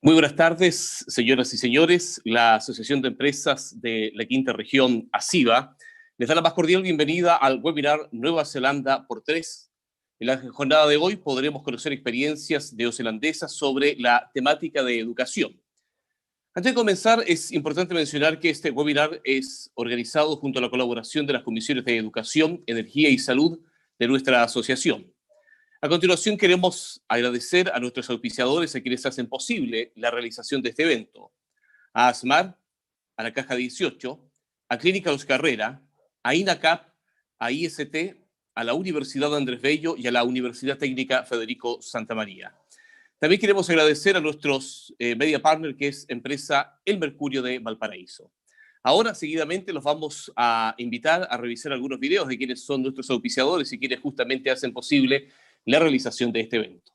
Muy buenas tardes, señoras y señores. La Asociación de Empresas de la Quinta Región, ASIVA, les da la más cordial bienvenida al webinar Nueva Zelanda por 3. En la jornada de hoy podremos conocer experiencias neozelandesas sobre la temática de educación. Antes de comenzar, es importante mencionar que este webinar es organizado junto a la colaboración de las comisiones de Educación, Energía y Salud de nuestra asociación. A continuación, queremos agradecer a nuestros auspiciadores a quienes hacen posible la realización de este evento. A ASMAR, a la Caja 18, a Clínica Los Carrera, a INACAP, a IST, a la Universidad Andrés Bello y a la Universidad Técnica Federico Santa María. También queremos agradecer a nuestros media partner, que es empresa El Mercurio de Valparaíso. Ahora, seguidamente, los vamos a invitar a revisar algunos videos de quienes son nuestros auspiciadores y quienes justamente hacen posible la realización de este evento.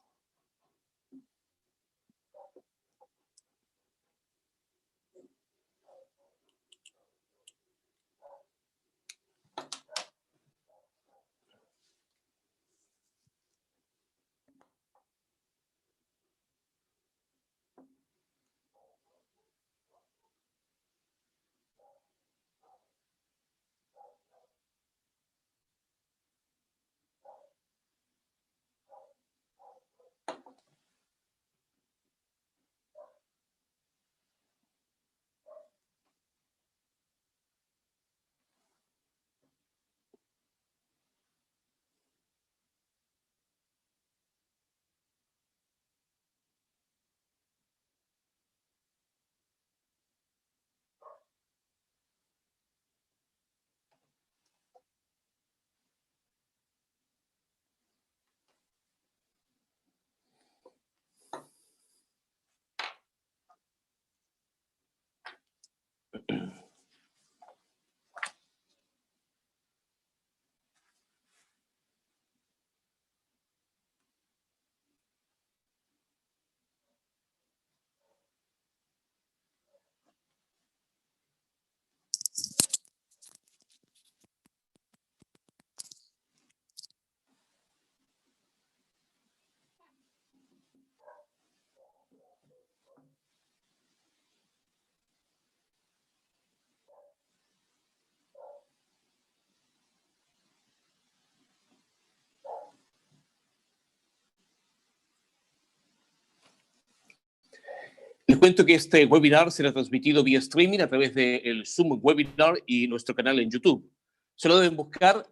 Les cuento que este webinar será transmitido vía streaming a través del Zoom Webinar y nuestro canal en YouTube. Solo deben buscar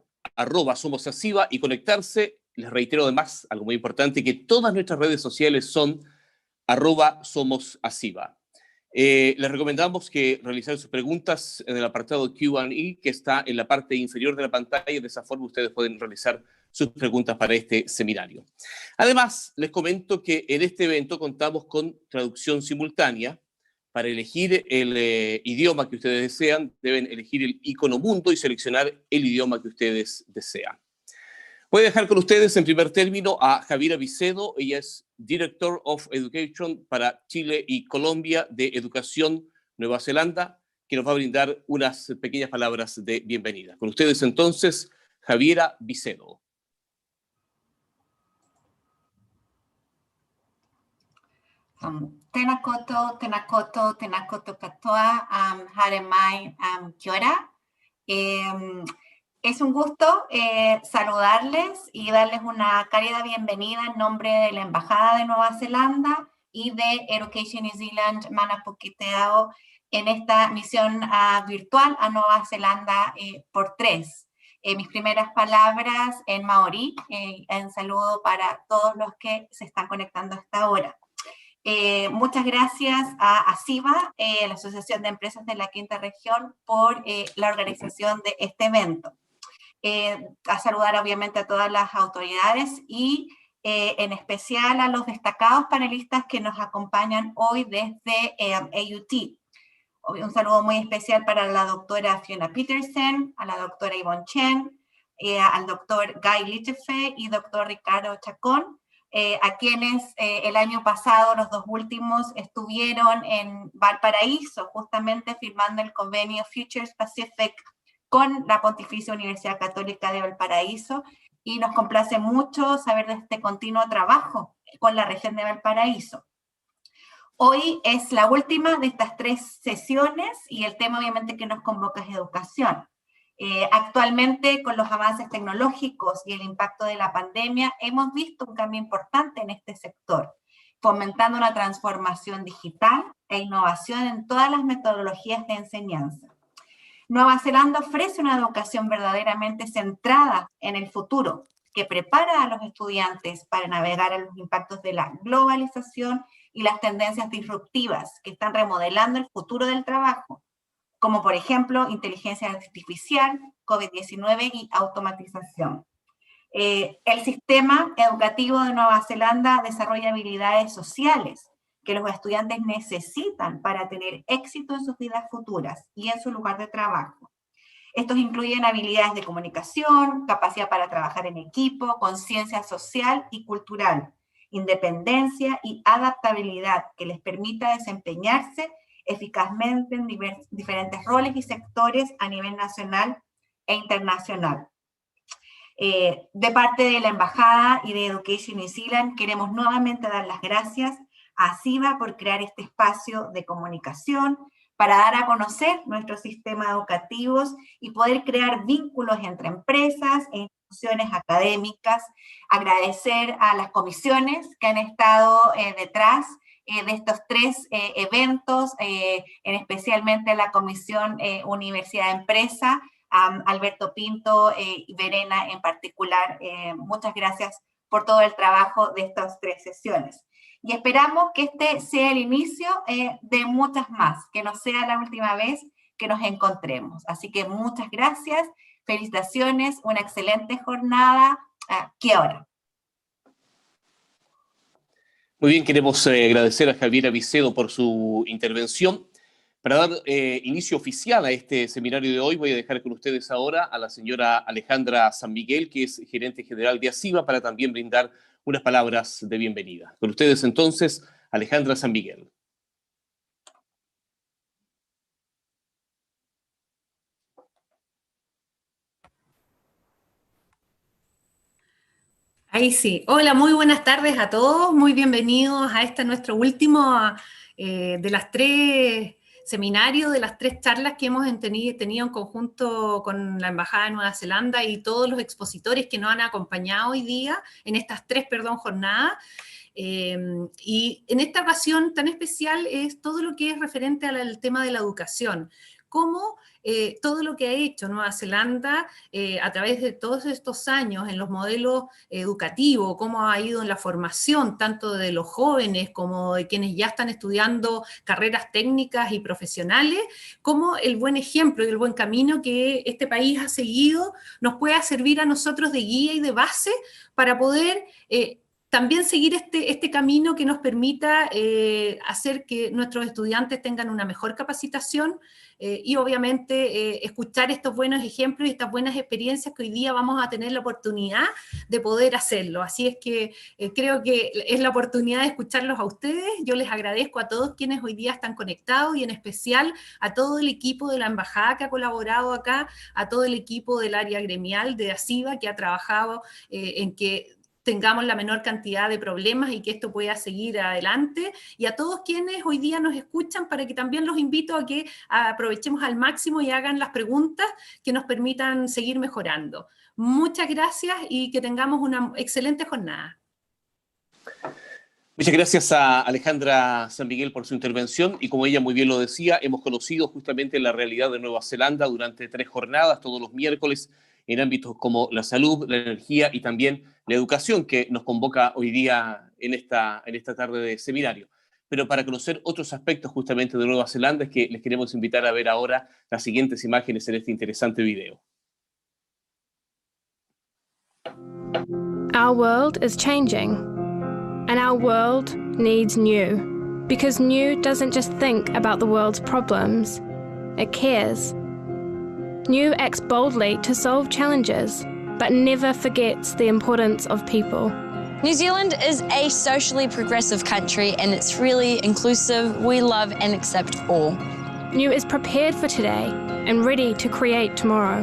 @somosasiva y conectarse. Les reitero además algo muy importante, que todas nuestras redes sociales son @somosasiva. Les recomendamos que realicen sus preguntas en el apartado Q&A que está en la parte inferior de la pantalla. De esa forma ustedes pueden realizar sus preguntas para este seminario. Además, les comento que en este evento contamos con traducción simultánea. Para elegir el idioma que ustedes desean, deben elegir el icono mundo y seleccionar el idioma que ustedes desean. Voy a dejar con ustedes en primer término a Javiera Vicedo. Ella es Director of Education para Chile y Colombia de Educación Nueva Zelanda, que nos va a brindar unas pequeñas palabras de bienvenida. Con ustedes entonces, Javiera Vicedo. Tēnā koutou katoa, haere mai, kia ora. Es un gusto saludarles y darles una cálida bienvenida en nombre de la Embajada de Nueva Zelanda y de Education New Zealand Manapukiteao en esta misión virtual a Nueva Zelanda por 3. Mis primeras palabras en maorí, un saludo para todos los que se están conectando a esta hora. Muchas gracias a ASIVA, la Asociación de Empresas de la Quinta Región, por la organización de este evento. A saludar obviamente a todas las autoridades y en especial a los destacados panelistas que nos acompañan hoy desde AUT. Un saludo muy especial para la doctora Fiona Peterson, a la doctora Yvonne Chen, al doctor Guy Lichefe y doctor Ricardo Chacón, a quienes el año pasado, los dos últimos, estuvieron en Valparaíso, justamente firmando el convenio Futures Pacific con la Pontificia Universidad Católica de Valparaíso, y nos complace mucho saber de este continuo trabajo con la región de Valparaíso. Hoy es la última de estas 3 sesiones y el tema obviamente que nos convoca es educación. Actualmente, con los avances tecnológicos y el impacto de la pandemia, hemos visto un cambio importante en este sector, fomentando una transformación digital e innovación en todas las metodologías de enseñanza. Nueva Zelanda ofrece una educación verdaderamente centrada en el futuro, que prepara a los estudiantes para navegar a los impactos de la globalización y las tendencias disruptivas que están remodelando el futuro del trabajo, como por ejemplo inteligencia artificial, COVID-19 y automatización. El sistema educativo de Nueva Zelanda desarrolla habilidades sociales que los estudiantes necesitan para tener éxito en sus vidas futuras y en su lugar de trabajo. Estos incluyen habilidades de comunicación, capacidad para trabajar en equipo, conciencia social y cultural, independencia y adaptabilidad que les permita desempeñarse eficazmente en diferentes roles y sectores a nivel nacional e internacional. De parte de la Embajada y de Education New Zealand, queremos nuevamente dar las gracias a ASIVA por crear este espacio de comunicación para dar a conocer nuestros sistemas educativos y poder crear vínculos entre empresas e instituciones académicas. Agradecer a las comisiones que han estado detrás de estos 3 eventos, especialmente la Comisión Universidad de Empresa, Alberto Pinto y Verena en particular. Muchas gracias por todo el trabajo de estas 3 sesiones. Y esperamos que este sea el inicio de muchas más, que no sea la última vez que nos encontremos. Así que muchas gracias, felicitaciones, una excelente jornada. ¿Qué hora? Muy bien, queremos agradecer a Javiera Vicedo por su intervención. Para dar inicio oficial a este seminario de hoy, voy a dejar con ustedes ahora a la señora Alejandra San Miguel, que es gerente general de ASIVA, para también brindar unas palabras de bienvenida. Con ustedes entonces, Alejandra San Miguel. Ahí sí. Hola, muy buenas tardes a todos. Muy bienvenidos a este nuestro último de las 3 seminarios, de las 3 charlas que hemos tenido en conjunto con la Embajada de Nueva Zelanda y todos los expositores que nos han acompañado hoy día en estas 3 jornadas. Y en esta ocasión tan especial es todo lo que es referente al tema de la educación. Cómo todo lo que ha hecho Nueva Zelanda a través de todos estos años en los modelos educativos, cómo ha ido en la formación tanto de los jóvenes como de quienes ya están estudiando carreras técnicas y profesionales, cómo el buen ejemplo y el buen camino que este país ha seguido nos pueda servir a nosotros de guía y de base para poder también seguir este camino que nos permita hacer que nuestros estudiantes tengan una mejor capacitación y obviamente escuchar estos buenos ejemplos y estas buenas experiencias que hoy día vamos a tener la oportunidad de poder hacerlo. Así es que creo que es la oportunidad de escucharlos a ustedes. Yo les agradezco a todos quienes hoy día están conectados y en especial a todo el equipo de la Embajada que ha colaborado acá, a todo el equipo del área gremial de ASIVA que ha trabajado en que tengamos la menor cantidad de problemas y que esto pueda seguir adelante, y a todos quienes hoy día nos escuchan, para que también los invito a que aprovechemos al máximo y hagan las preguntas que nos permitan seguir mejorando. Muchas gracias y que tengamos una excelente jornada. Muchas gracias a Alejandra San Miguel por su intervención, y como ella muy bien lo decía, hemos conocido justamente la realidad de Nueva Zelanda durante 3 jornadas, todos los miércoles, en ámbitos como la salud, la energía y también la educación, que nos convoca hoy día en esta tarde de seminario. Pero para conocer otros aspectos justamente de Nueva Zelanda es que les queremos invitar a ver ahora las siguientes imágenes en este interesante video. Our world is changing, and our world needs new, because new doesn't just think about the world's problems, it cares. New acts boldly to solve challenges, but never forgets the importance of people. New Zealand is a socially progressive country, and it's really inclusive. We love and accept all. New is prepared for today and ready to create tomorrow.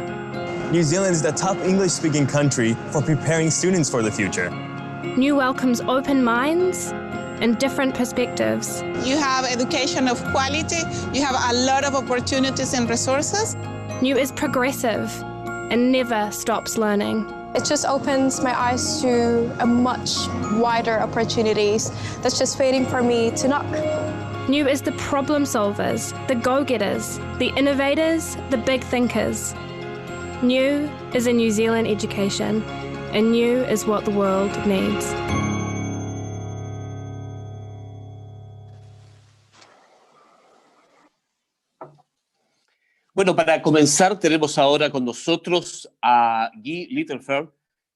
New Zealand is the top English-speaking country for preparing students for the future. New welcomes open minds, and different perspectives. You have education of quality, you have a lot of opportunities and resources. New is progressive and never stops learning. It just opens my eyes to a much wider opportunities that's just waiting for me to knock. New is the problem solvers, the go-getters, the innovators, the big thinkers. New is a New Zealand education, and new is what the world needs. Bueno, para comenzar tenemos ahora con nosotros a Guy Littlefehr,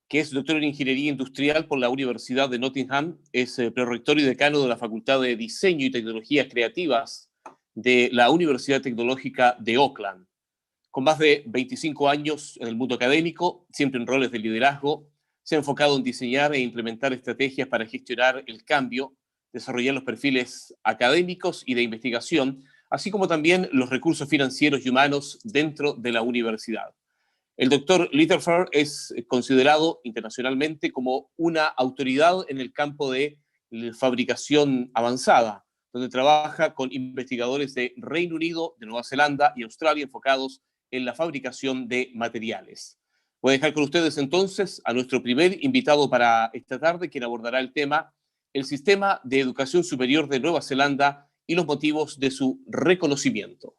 que es doctor en Ingeniería Industrial por la Universidad de Nottingham, es prerrector y decano de la Facultad de Diseño y Tecnologías Creativas de la Universidad Tecnológica de Auckland. Con más de 25 años en el mundo académico, siempre en roles de liderazgo, se ha enfocado en diseñar e implementar estrategias para gestionar el cambio, desarrollar los perfiles académicos y de investigación, así como también los recursos financieros y humanos dentro de la universidad. El doctor Littlefehr es considerado internacionalmente como una autoridad en el campo de fabricación avanzada, donde trabaja con investigadores de Reino Unido, de Nueva Zelanda y Australia enfocados en la fabricación de materiales. Voy a dejar con ustedes entonces a nuestro primer invitado para esta tarde, quien abordará el tema el sistema de educación superior de Nueva Zelanda y los motivos de su reconocimiento.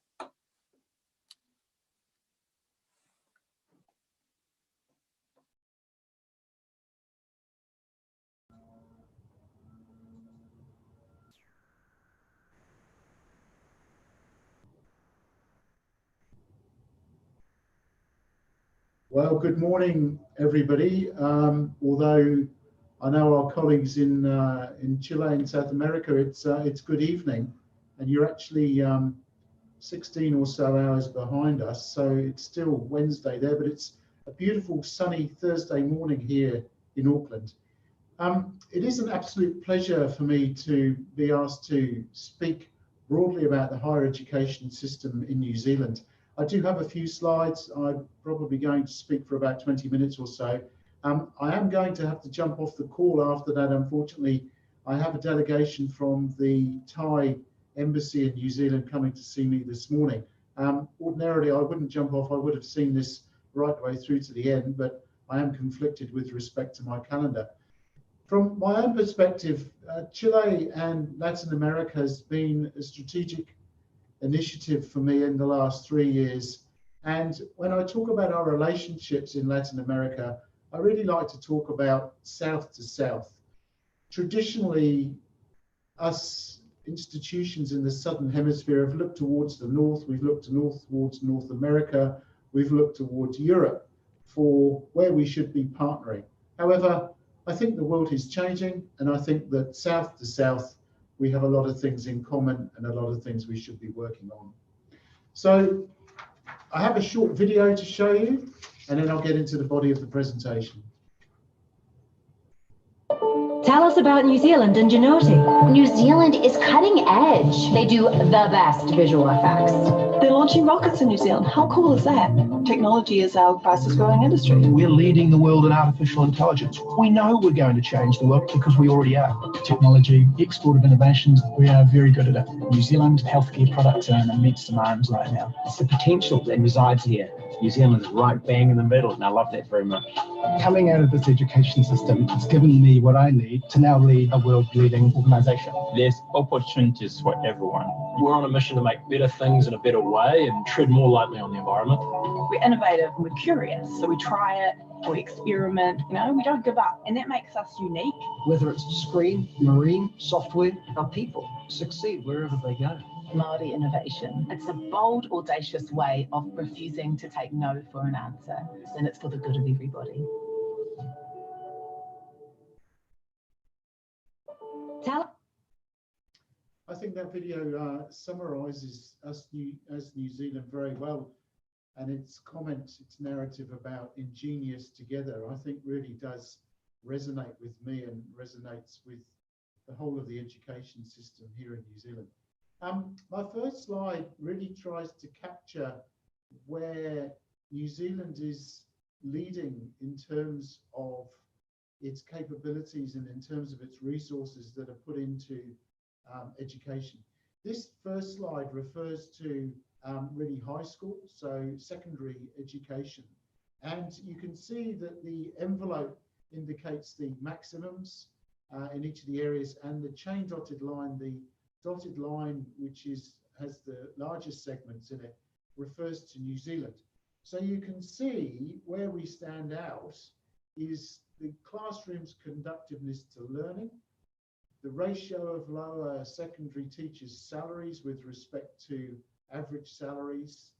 Well, good morning, everybody. Although I know our colleagues in Chile and South America, it's good evening, and you're actually 16 or so hours behind us, so it's still Wednesday there, but it's a beautiful sunny Thursday morning here in Auckland. It is an absolute pleasure for me to be asked to speak broadly about the higher education system in New Zealand. I do have a few slides. I'm probably going to speak for about 20 minutes or so. I am going to have to jump off the call after that. Unfortunately, I have a delegation from the Thai embassy in New Zealand coming to see me this morning. Ordinarily, I wouldn't jump off. I would have seen this right the way through to the end, but I am conflicted with respect to my calendar. From my own perspective, Chile and Latin America has been a strategic initiative for me in the last 3 years. And when I talk about our relationships in Latin America, I really like to talk about south to south. Traditionally, us institutions in the Southern Hemisphere have looked towards the north, we've looked towards North America, we've looked towards Europe for where we should be partnering. However, I think the world is changing, and I think that south to south, we have a lot of things in common and a lot of things we should be working on. So I have a short video to show you, and then I'll get into the body of the presentation. Tell us about New Zealand ingenuity. New Zealand is cutting edge. They do the best visual effects. They're launching rockets in New Zealand. How cool is that? Technology is our fastest growing industry. We're leading the world in artificial intelligence. We know we're going to change the world because we already are. Technology, export of innovations, we are very good at it. New Zealand healthcare products are in immense demand right now. It's the potential that resides here. New Zealand is right bang in the middle, and I love that very much. Coming out of this education system, it's given me what I need to now lead a world-leading organisation. There's opportunities for everyone. We're on a mission to make better things in a better way and tread more lightly on the environment. We're innovative, we're curious, so we try it, we experiment, we don't give up, and that makes us unique. Whether it's screen, marine, software, our people succeed wherever they go. Māori innovation. It's a bold, audacious way of refusing to take no for an answer, and it's for the good of everybody. I think that video summarises us as New Zealand very well, and its comments, its narrative about ingenious together, I think really does resonate with me and resonates with the whole of the education system here in New Zealand. My first slide really tries to capture where New Zealand is leading in terms of its capabilities and in terms of its resources that are put into education. This first slide refers to really high school, so secondary education. And you can see that the envelope indicates the maximums in each of the areas, and the chain dotted line, the dotted line which has the largest segments in it, refers to New Zealand. So you can see where we stand out is the classroom's conductiveness to learning, the ratio of lower secondary teachers' salaries with respect to average salaries,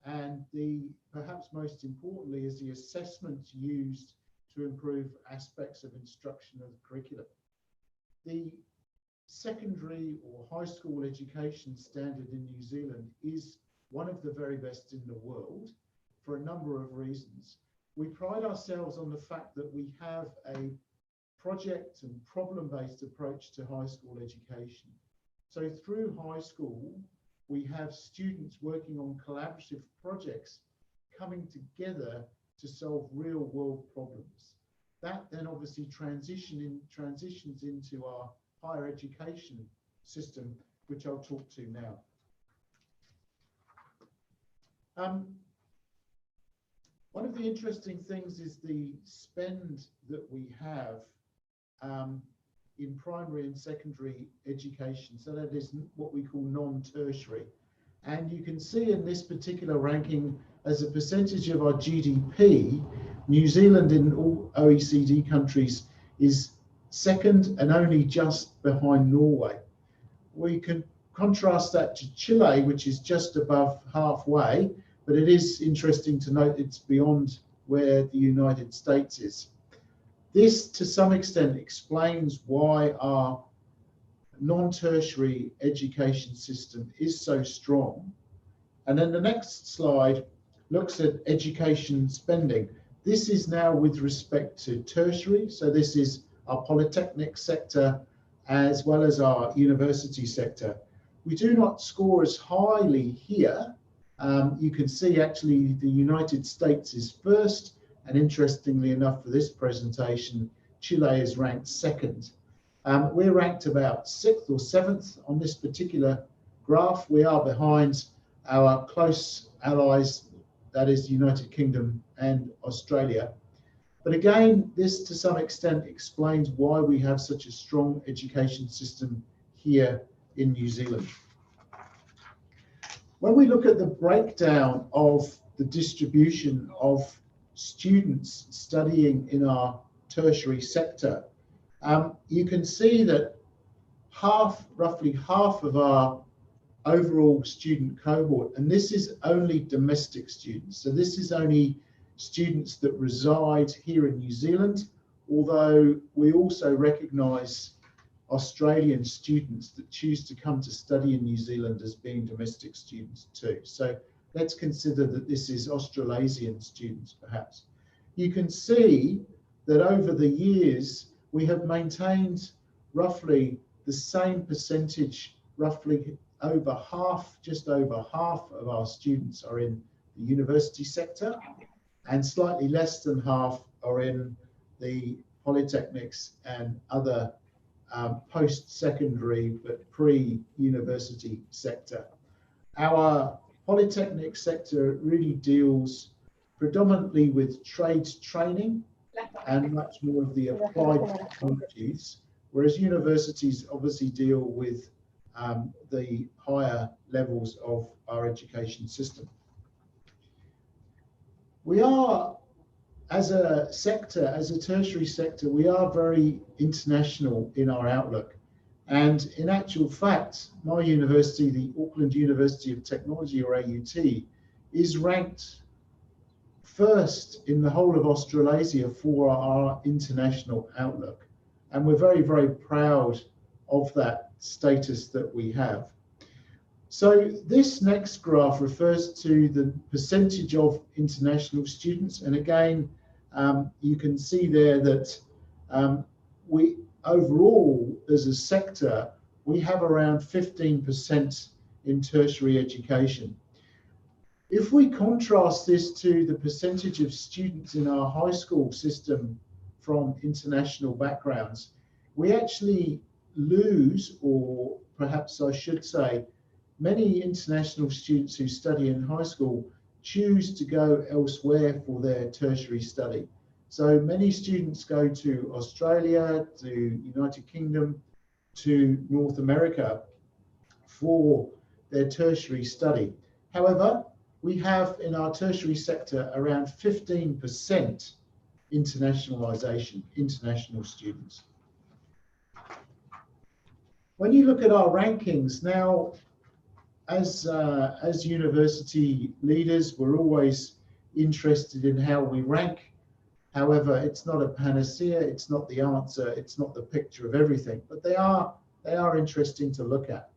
and perhaps most importantly is the assessment used to improve aspects of instruction of the curriculum. The secondary or high school education standard in New Zealand is one of the very best in the world for a number of reasons. We pride ourselves on the fact that we have a project and problem-based approach to high school education. So through high school, we have students working on collaborative projects coming together to solve real-world problems. That then obviously transitions into our higher education system, which I'll talk to now. One of the interesting things is the spend that we have in primary and secondary education. So that is what we call non-tertiary. And you can see in this particular ranking, as a percentage of our GDP, New Zealand in all OECD countries is second and only just behind Norway. We can contrast that to Chile, which is just above halfway, but it is interesting to note it's beyond where the United States is. This, to some extent, explains why our non-tertiary education system is so strong. And then the next slide looks at education spending. This is now with respect to tertiary, so this is our polytechnic sector as well as our university sector. We do not score as highly here. You can see actually the United States is first, and interestingly enough for this presentation, Chile is ranked second. We're ranked about 6th or 7th on this particular graph. We are behind our close allies, that is the United Kingdom and Australia. But again, this to some extent explains why we have such a strong education system here in New Zealand. When we look at the breakdown of the distribution of students studying in our tertiary sector, you can see that roughly half of our overall student cohort, and this is only domestic students, so this is only students that reside here in New Zealand, although we also recognise Australian students that choose to come to study in New Zealand as being domestic students too. So let's consider that this is Australasian students perhaps. You can see that over the years we have maintained roughly the same percentage, roughly over half, just over half of our students are in the university sector, and slightly less than half are in the polytechnics and other post-secondary but pre-university sector. Our polytechnic sector really deals predominantly with trades training and much more of the applied technologies, whereas universities obviously deal with the higher levels of our education system. We are, as a sector, as a tertiary sector, we are very international in our outlook. And in actual fact, my university, the Auckland University of Technology, or AUT, is ranked first in the whole of Australasia for our international outlook. And we're very, very proud of that status that we have. So this next graph refers to the percentage of international students. And again, you can see there that we overall, as a sector, we have around 15% in tertiary education. If we contrast this to the percentage of students in our high school system from international backgrounds, we actually lose, or perhaps I should say, many international students who study in high school choose to go elsewhere for their tertiary study. So many students go to Australia, to United Kingdom, to North America for their tertiary study. However, we have in our tertiary sector around 15% internationalization, international students. When you look at our rankings now, as university leaders, we're always interested in how we rank. However, it's not a panacea, it's not the answer, it's not the picture of everything, but they are interesting to look at.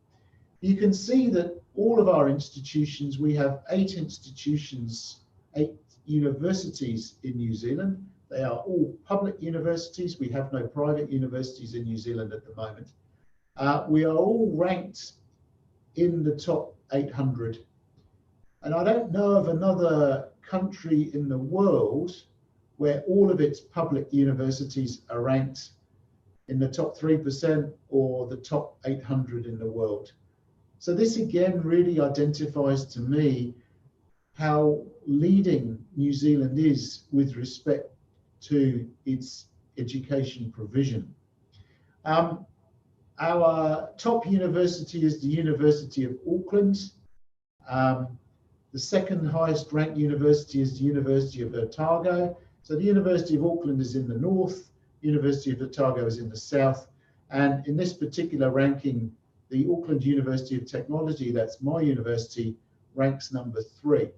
You can see that all of our institutions, we have 8 institutions, 8 universities in New Zealand. They are all public universities. We have no private universities in New Zealand at the moment. We are all ranked in the top 800. And I don't know of another country in the world where all of its public universities are ranked in the top 3% or the top 800 in the world. So this again really identifies to me how leading New Zealand is with respect to its education provision. Our top university is the University of Auckland. The second highest ranked university is the University of Otago. So the University of Auckland is in the north, University of Otago is in the south. And in this particular ranking, the Auckland University of Technology, that's my university, ranks number 3.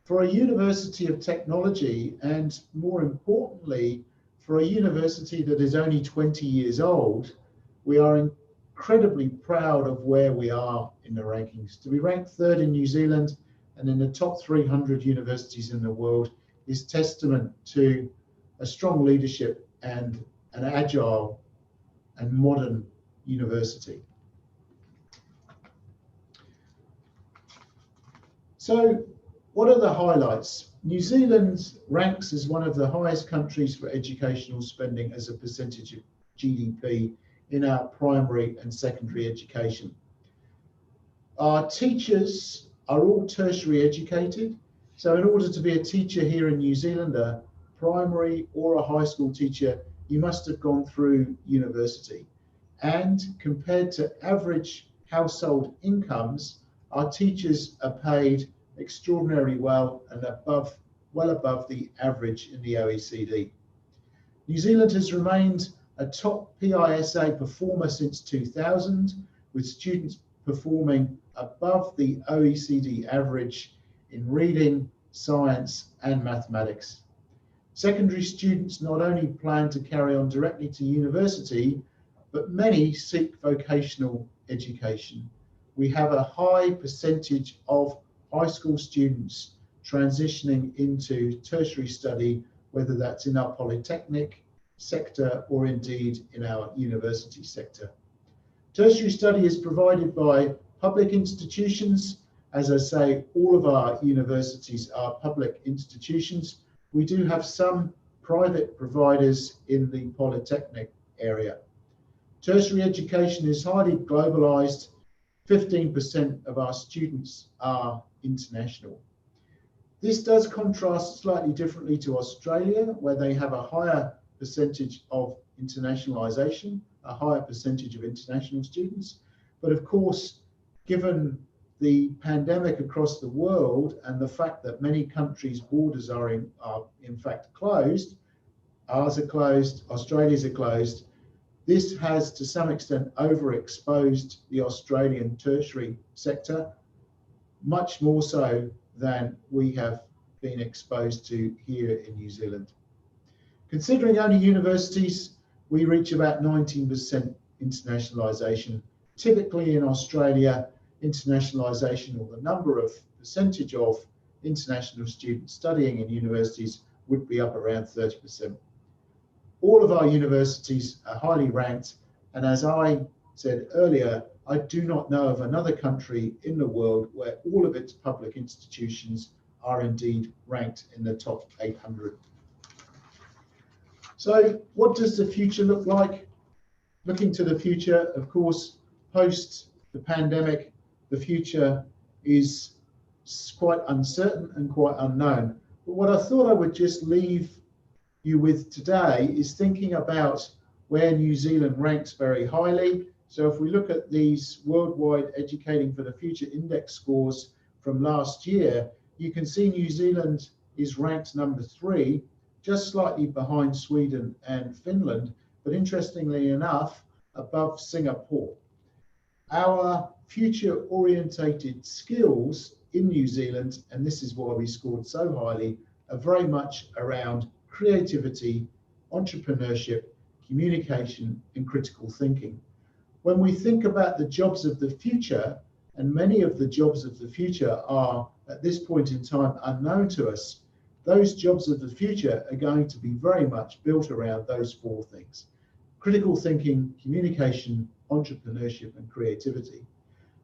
For a university of technology, and more importantly, for a university that is only 20 years old, we are incredibly proud of where we are in the rankings. To be ranked 3rd in New Zealand and in the top 300 universities in the world is testament to a strong leadership and an agile and modern university. So what are the highlights? New Zealand ranks as one of the highest countries for educational spending as a percentage of GDP in our primary and secondary education. Our teachers are all tertiary educated. So in order to be a teacher here in New Zealand, a primary or a high school teacher, you must have gone through university. And compared to average household incomes, our teachers are paid extraordinarily well and well above the average in the OECD. New Zealand has remained a top PISA performer since 2000, with students performing above the OECD average in reading, science, and mathematics. Secondary students not only plan to carry on directly to university, but many seek vocational education. We have a high percentage of high school students transitioning into tertiary study, whether that's in our polytechnic sector or indeed in our university sector. Tertiary study is provided by public institutions. As I say, all of our universities are public institutions. We do have some private providers in the polytechnic area. Tertiary education is highly globalized. 15% of our students are international. This does contrast slightly differently to Australia, where they have a higher percentage of internationalization, a higher percentage of international students. But of course, given the pandemic across the world and the fact that many countries' borders are in fact closed, ours are closed, Australia's are closed, this has to some extent overexposed the Australian tertiary sector, much more so than we have been exposed to here in New Zealand. Considering only universities, we reach about 19% internationalisation. Typically in Australia, internationalisation, or the number of percentage of international students studying in universities, would be up around 30%. All of our universities are highly ranked, and as I said earlier, I do not know of another country in the world where all of its public institutions are indeed ranked in the top 800. So what does the future look like? Looking to the future, of course, post the pandemic, the future is quite uncertain and quite unknown. But what I thought I would just leave you with today is thinking about where New Zealand ranks very highly. So if we look at these worldwide Educating for the Future index scores from last year, you can see New Zealand is ranked number 3, just slightly behind Sweden and Finland, but interestingly enough, above Singapore. Our future-orientated skills in New Zealand, and this is why we scored so highly, are very much around creativity, entrepreneurship, communication, and critical thinking. When we think about the jobs of the future, and many of the jobs of the future are at this point in time unknown to us, those jobs of the future are going to be very much built around those 4 things: critical thinking, communication, entrepreneurship, and creativity.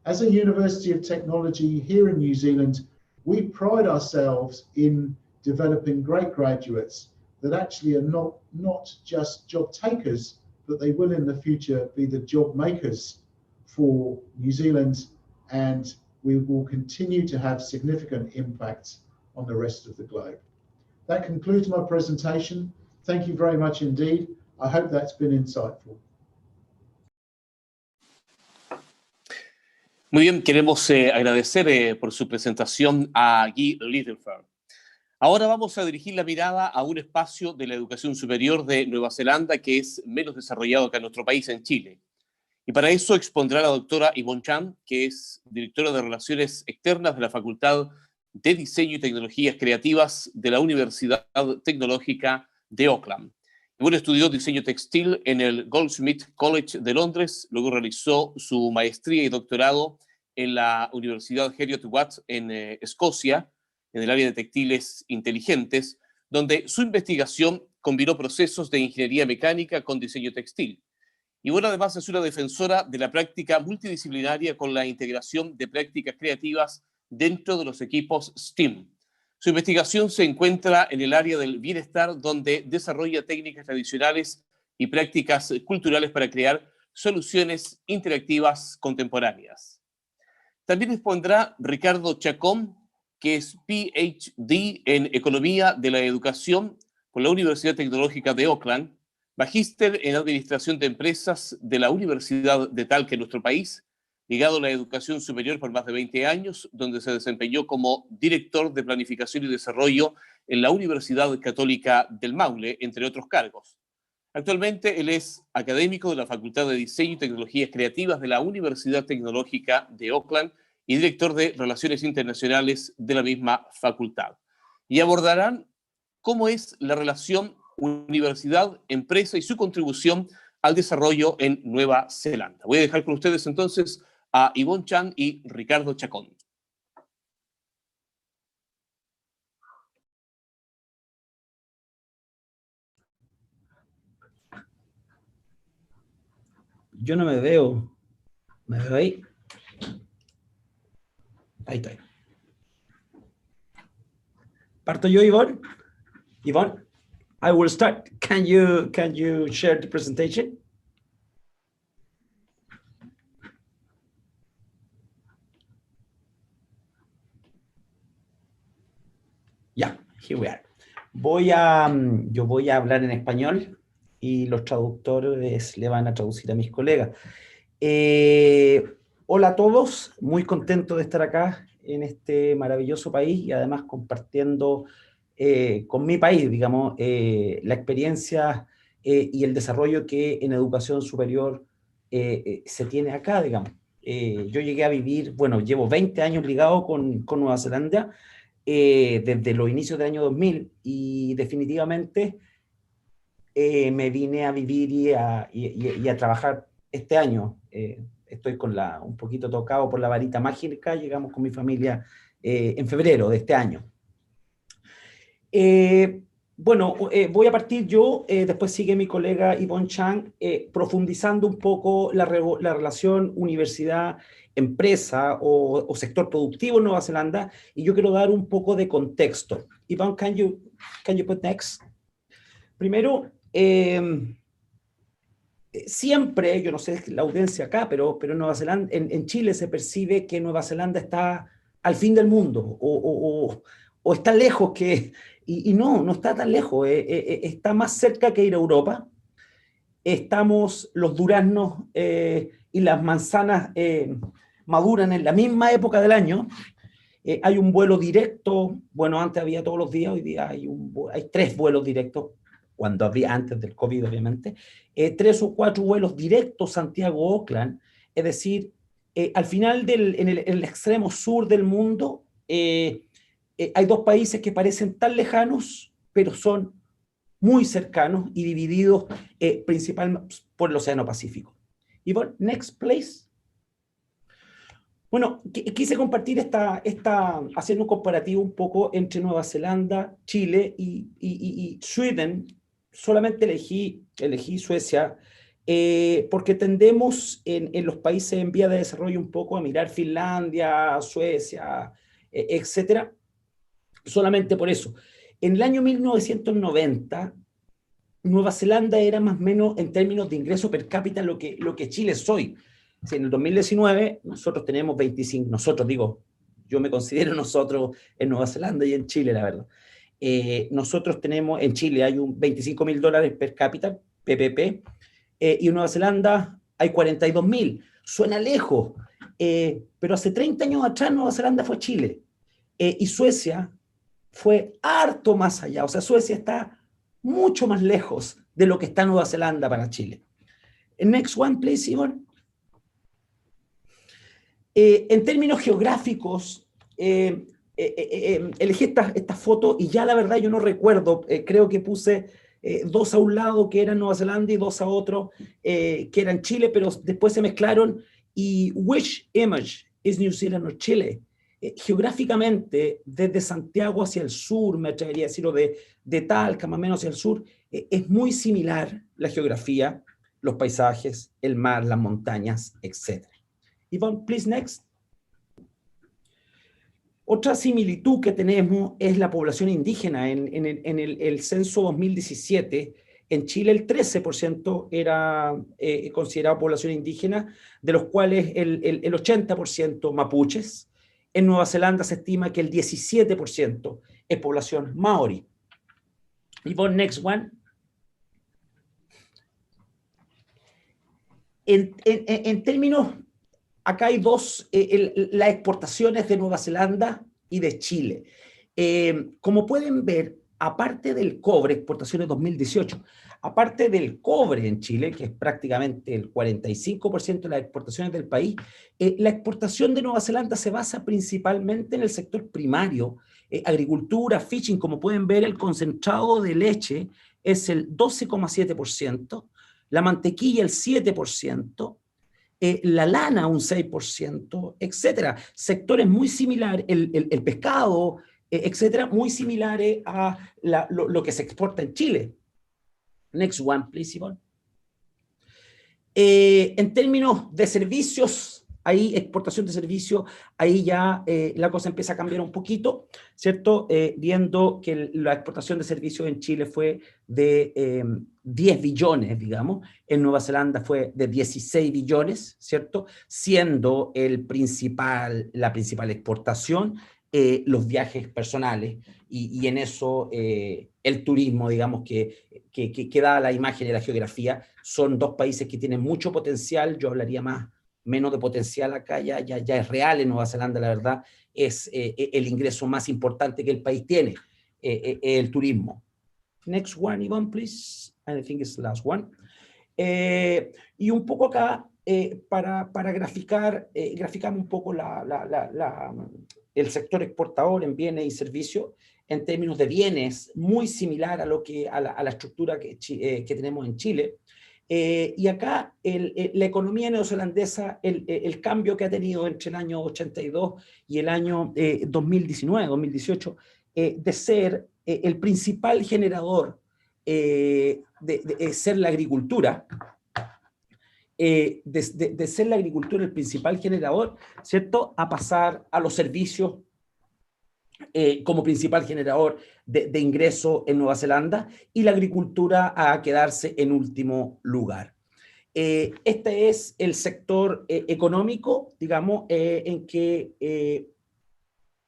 As a University of Technology here in New Zealand, we pride ourselves in developing great graduates that actually are not just job takers, but they will in the future be the job makers for New Zealand, and we will continue to have significant impacts on the rest of the globe. That concludes my presentation. Thank you very much indeed. I hope that's been insightful. Muy bien, queremos agradecer por su presentación a Guy Littleford. Ahora vamos a dirigir la mirada a un espacio de la educación superior de Nueva Zelanda que es menos desarrollado que en nuestro país, en Chile. Y para eso expondrá la doctora Yvonne Chan, que es directora de Relaciones Externas de la Facultad de Diseño y Tecnologías Creativas de la Universidad Tecnológica de Auckland. Yvonne estudió diseño textil en el Goldsmiths College de Londres, luego realizó su maestría y doctorado en la Universidad Heriot-Watt en Escocia, en el área de textiles inteligentes, donde su investigación combinó procesos de ingeniería mecánica con diseño textil. Y bueno, además es una defensora de la práctica multidisciplinaria con la integración de prácticas creativas dentro de los equipos STEAM. Su investigación se encuentra en el área del bienestar, donde desarrolla técnicas tradicionales y prácticas culturales para crear soluciones interactivas contemporáneas. También expondrá Ricardo Chacón, que es PhD en Economía de la Educación por la Universidad Tecnológica de Auckland, magíster en Administración de Empresas de la Universidad de Talca en nuestro país, ligado a la educación superior por más de 20 años, donde se desempeñó como director de Planificación y Desarrollo en la Universidad Católica del Maule, entre otros cargos. Actualmente él es académico de la Facultad de Diseño y Tecnologías Creativas de la Universidad Tecnológica de Auckland y director de Relaciones Internacionales de la misma facultad. Y abordarán cómo es la relación universidad-empresa y su contribución al desarrollo en Nueva Zelanda. Voy a dejar con ustedes entonces a Yvonne Chan y Ricardo Chacón. Yo no me veo. ¿Me veo ahí? Ahí estoy. ¿Parto yo, Yvonne? Yvonne, I will start. Can you share the presentation? Ya, here we are. Yo voy a hablar en español y los traductores le van a traducir a mis colegas. Hola a todos, muy contento de estar acá en este maravilloso país y además compartiendo con mi país, digamos, la experiencia y el desarrollo que en educación superior se tiene acá, digamos. Yo llegué a vivir, bueno, llevo 20 años ligado con Nueva Zelanda, desde los inicios del año 2000, y definitivamente me vine a vivir y a trabajar este año. Estoy un poquito tocado por la varita mágica. Llegamos con mi familia en febrero de este año. Bueno, voy a partir yo, después sigue mi colega Yvonne Chan, profundizando un poco la relación universidad-empresa o sector productivo en Nueva Zelanda, y yo quiero dar un poco de contexto. Yvonne, can you put next? Primero, siempre, yo no sé la audiencia acá, pero en Nueva Zelanda, en Chile se percibe que Nueva Zelanda está al fin del mundo, o está lejos y no está tan lejos, está más cerca que ir a Europa. Los duraznos y las manzanas maduran en la misma época del año. Hay un vuelo directo, bueno, antes había todos los días, hoy día hay 3 vuelos directos, cuando había antes del COVID, obviamente, 3 o 4 vuelos directos Santiago-Auckland, es decir, al final, en el extremo sur del mundo, hay 2 países que parecen tan lejanos, pero son muy cercanos y divididos principalmente por el Océano Pacífico. Yvonne, next, please. Bueno, quise compartir haciendo un comparativo un poco entre Nueva Zelanda, Chile y Sweden. Solamente elegí Suecia porque tendemos en los países en vía de desarrollo un poco a mirar Finlandia, Suecia, etcétera. Solamente por eso. En el año 1990, Nueva Zelanda era más o menos en términos de ingreso per cápita lo que Chile es hoy. Si en el 2019 nosotros tenemos 25, yo me considero nosotros en Nueva Zelanda y en Chile, la verdad. Nosotros tenemos, en Chile hay un $25.000 per cápita, PPP, y en Nueva Zelanda hay 42.000. Suena lejos, pero hace 30 años atrás Nueva Zelanda fue Chile, y Suecia fue harto más allá. O sea, Suecia está mucho más lejos de lo que está Nueva Zelanda para Chile. Next one, please, Ivonne. En términos geográficos, elegí esta foto y ya la verdad yo no recuerdo, creo que puse 2 a un lado que eran Nueva Zelanda y 2 a otro que eran Chile, pero después se mezclaron. Y which image is New Zealand or Chile? Geográficamente, desde Santiago hacia el sur, me atrevería a decirlo, de Talca más o menos hacia el sur, es muy similar la geografía, los paisajes, el mar, las montañas, etc. Yvonne, please, next. Otra similitud que tenemos es la población indígena. En el censo 2017, en Chile el 13% era considerado población indígena, de los cuales el 80% mapuches. En Nueva Zelanda se estima que el 17% es población maori. Yvonne, next one. En términos, acá hay 2, las exportaciones de Nueva Zelanda y de Chile. Como pueden ver, aparte del cobre, exportaciones 2018, aparte del cobre en Chile, que es prácticamente el 45% de las exportaciones del país, la exportación de Nueva Zelanda se basa principalmente en el sector primario, agricultura, fishing. Como pueden ver, el concentrado de leche es el 12,7%, la mantequilla el 7%, la lana un 6%, etcétera. Sectores muy similares, el pescado, etcétera, muy similares a lo que se exporta en Chile. Next one, please, Yvonne. En términos de servicios, ahí exportación de servicios, ahí ya la cosa empieza a cambiar un poquito, ¿cierto? Viendo que la exportación de servicios en Chile fue de 10 billones, digamos, en Nueva Zelanda fue de 16 billones, ¿cierto? Siendo la principal exportación los viajes personales, y en eso el turismo, digamos, que da la imagen y la geografía. Son 2 países que tienen mucho potencial. Yo hablaría menos de potencial acá, ya es real en Nueva Zelanda, la verdad, es el ingreso más importante que el país tiene, el turismo. Next one, Yvonne, please. I think it's the last one. Y un poco acá, para graficamos un poco el sector exportador en bienes y servicios, en términos de bienes, muy similar a la estructura que tenemos en Chile. Y acá la economía neozelandesa, el cambio que ha tenido entre el año 82 y el año 2019, 2018, de ser el principal generador, de ser la agricultura, de ser la agricultura el principal generador, ¿cierto?, a pasar a los servicios como principal generador de ingreso en Nueva Zelanda, y la agricultura a quedarse en último lugar. Este es el sector económico, digamos, en que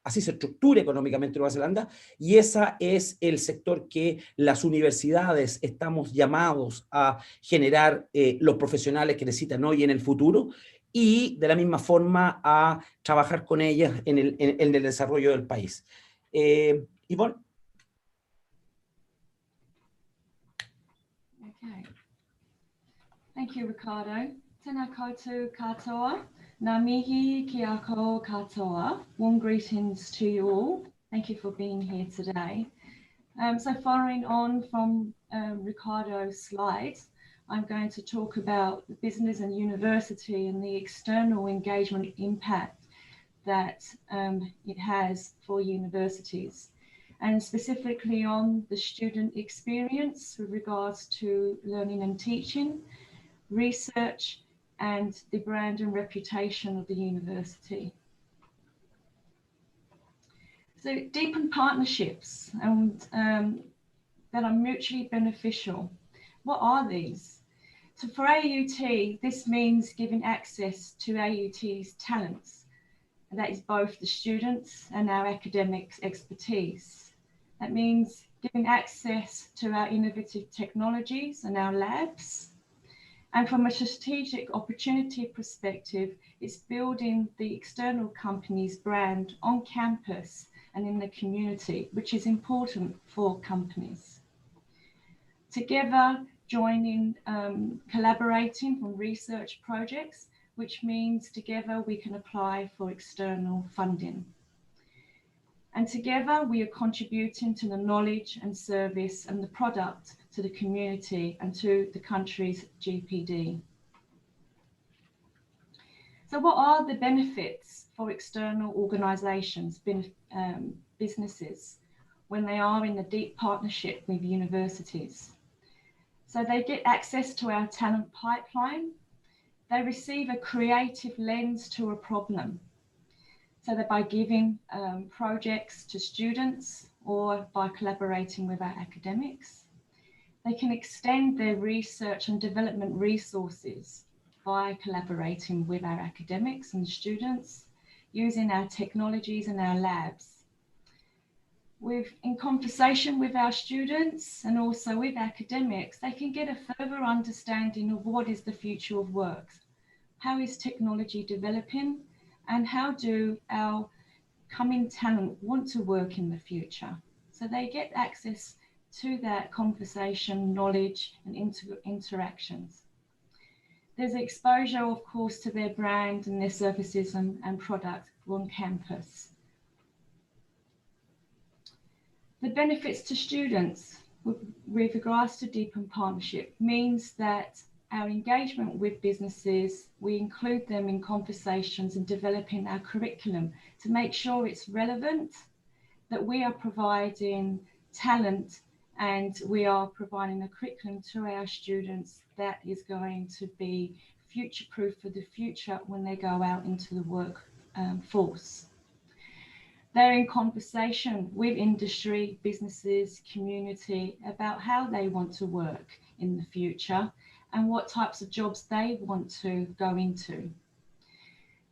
así se estructura económicamente Nueva Zelanda, y ese es el sector que las universidades estamos llamados a generar los profesionales que necesitan hoy y en el futuro, y de la misma forma a trabajar con ellas en el desarrollo del país. Ivonne. Okay. Thank you, Ricardo. Tēnā koutou katoa. Ngā mihi ki a ko katoa. Warm greetings to you all. Thank you for being here today. So following on from Ricardo's slides, I'm going to talk about business and university and the external engagement impact that it has for universities, and specifically on the student experience with regards to learning and teaching, research, and the brand and reputation of the university. So deepen partnerships and that are mutually beneficial. What are these? So for AUT, this means giving access to AUT's talents. And that is both the students and our academic expertise. That means giving access to our innovative technologies and our labs. And from a strategic opportunity perspective, it's building the external company's brand on campus and in the community, which is important for companies. Together, joining, collaborating on research projects, which means together we can apply for external funding. And together we are contributing to the knowledge and service and the product to the community and to the country's GPD. So what are the benefits for external organisations, businesses, when they are in a deep partnership with universities? So they get access to our talent pipeline. They receive a creative lens to a problem. So that by giving projects to students or by collaborating with our academics, they can extend their research and development resources by collaborating with our academics and students, using our technologies and our labs. In conversation with our students and also with academics, they can get a further understanding of what is the future of work, how is technology developing, and how do our coming talent want to work in the future. So they get access to that conversation, knowledge, and interactions. There's exposure, of course, to their brand and their services and products on campus. The benefits to students with regards to deepen partnership means that our engagement with businesses, we include them in conversations and developing our curriculum to make sure it's relevant, that we are providing talent and we are providing a curriculum to our students that is going to be future-proof for the future when they go out into the workforce. They're in conversation with industry, businesses, community about how they want to work in the future and what types of jobs they want to go into.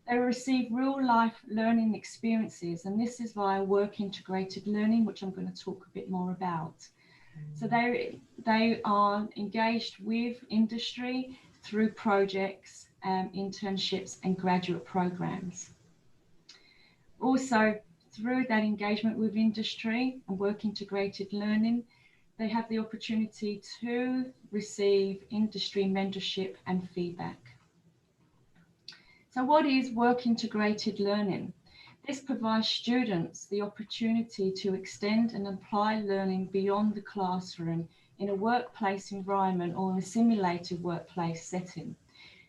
They receive real-life learning experiences, and this is via work-integrated learning, which I'm going to talk a bit more about. So they are engaged with industry through projects, internships, and graduate programs. Also, through that engagement with industry and work-integrated learning, they have the opportunity to receive industry mentorship and feedback. So what is work-integrated learning? This provides students the opportunity to extend and apply learning beyond the classroom in a workplace environment or in a simulated workplace setting.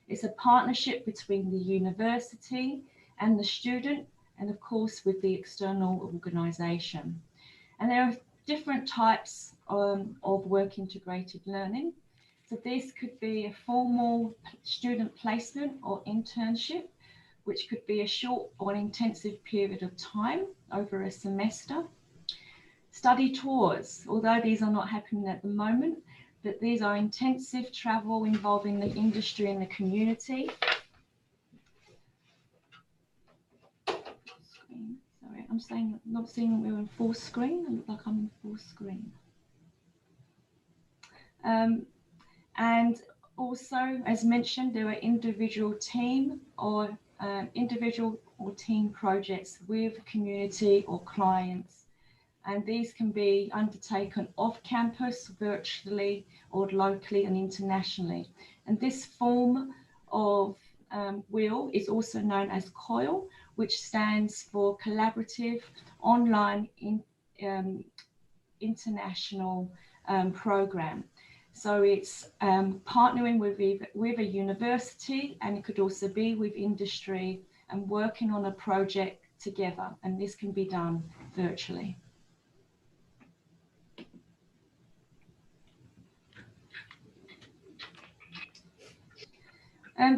It's a partnership between the university and the student, and of course with the external organisation. And there are different types of work-integrated learning. So this could be a formal student placement or internship, which could be a short or an intensive period of time over a semester. Study tours, although these are not happening at the moment, but these are intensive travel involving the industry and the community. Sorry, I'm not seeing we're in full screen. I look like I'm in full screen. And also, as mentioned, there are individual or team projects with community or clients. And these can be undertaken off campus, virtually, or locally and internationally. And this form of wheel is also known as COIL, which stands for Collaborative Online International Program. So it's partnering with a university, and it could also be with industry and working on a project together. And this can be done virtually.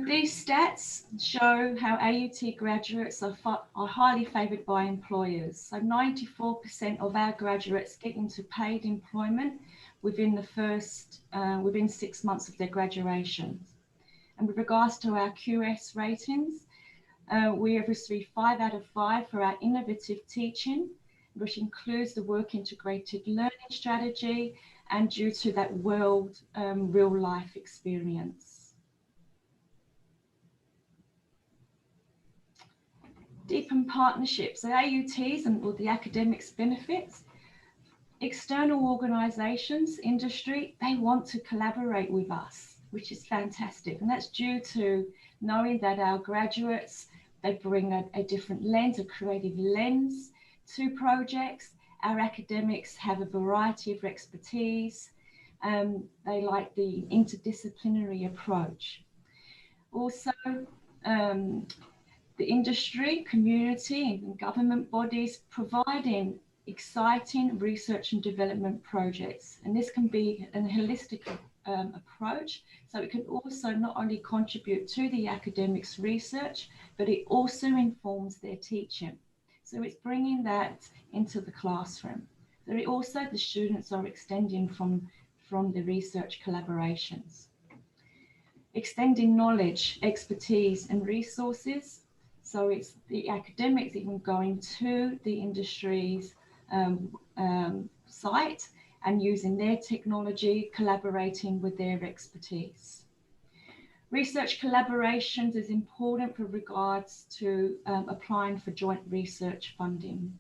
These stats show how AUT graduates are highly favoured by employers. So 94% of our graduates get into paid employment within within 6 months of their graduation. And with regards to our QS ratings, we have received 5 out of 5 for our innovative teaching, which includes the work integrated learning strategy and due to that real life experience. Deepen partnerships, so AUTs and all the academics benefits. External organisations, industry, they want to collaborate with us, which is fantastic. And that's due to knowing that our graduates, they bring a different lens, a creative lens to projects. Our academics have a variety of expertise. They like the interdisciplinary approach. Also, the industry, community, and government bodies providing exciting research and development projects. And this can be a holistic approach. So it can also not only contribute to the academics' research, but it also informs their teaching. So it's bringing that into the classroom. So also the students are extending from the research collaborations. Extending knowledge, expertise, and resources. So it's the academics even going to the industry's site and using their technology, collaborating with their expertise. Research collaborations is important for regards to applying for joint research funding.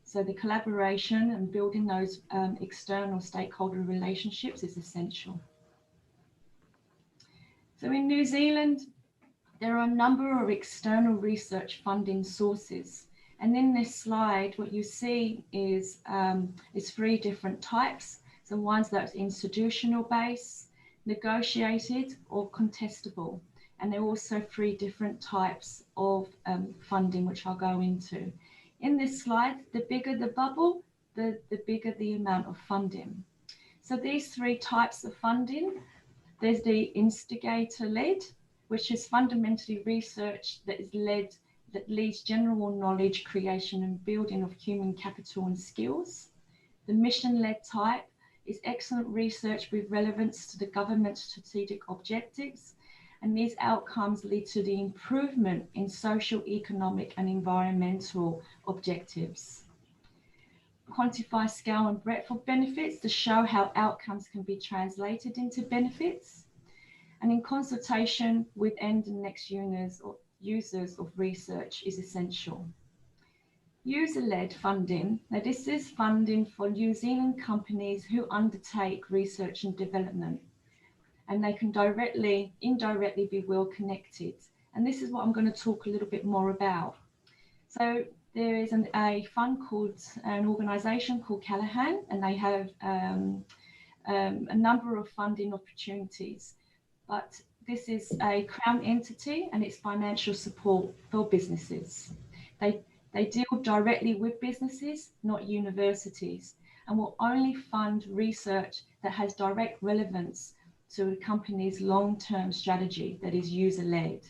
So the collaboration and building those external stakeholder relationships is essential. So in New Zealand, there are a number of external research funding sources. And in this slide, what you see is 3 different types. So one's that's institutional based, negotiated, or contestable. And there are also 3 different types of funding, which I'll go into. In this slide, the bigger the bubble, the bigger the amount of funding. So these 3 types of funding, there's the instigator-led, which is fundamentally research that leads general knowledge creation and building of human capital and skills. The mission-led type is excellent research with relevance to the government's strategic objectives, and these outcomes lead to the improvement in social, economic, and environmental objectives. Quantify scale and breadth of benefits to show how outcomes can be translated into benefits. And in consultation with end and next users of research is essential. User-led funding. Now this is funding for New Zealand companies who undertake research and development, and they can directly, indirectly be well connected. And this is what I'm going to talk a little bit more about. So there is a fund called, an organisation called Callaghan, and they have a number of funding opportunities. But this is a Crown entity and it's financial support for businesses. They deal directly with businesses, not universities, and will only fund research that has direct relevance to a company's long-term strategy that is user-led.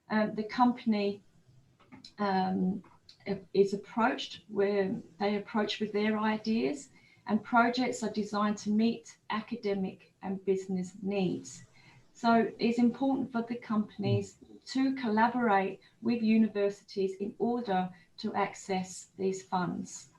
the company is approached where they approach with their ideas, and projects are designed to meet academic and business needs. So it's important for the companies to collaborate with universities in order to access these funds.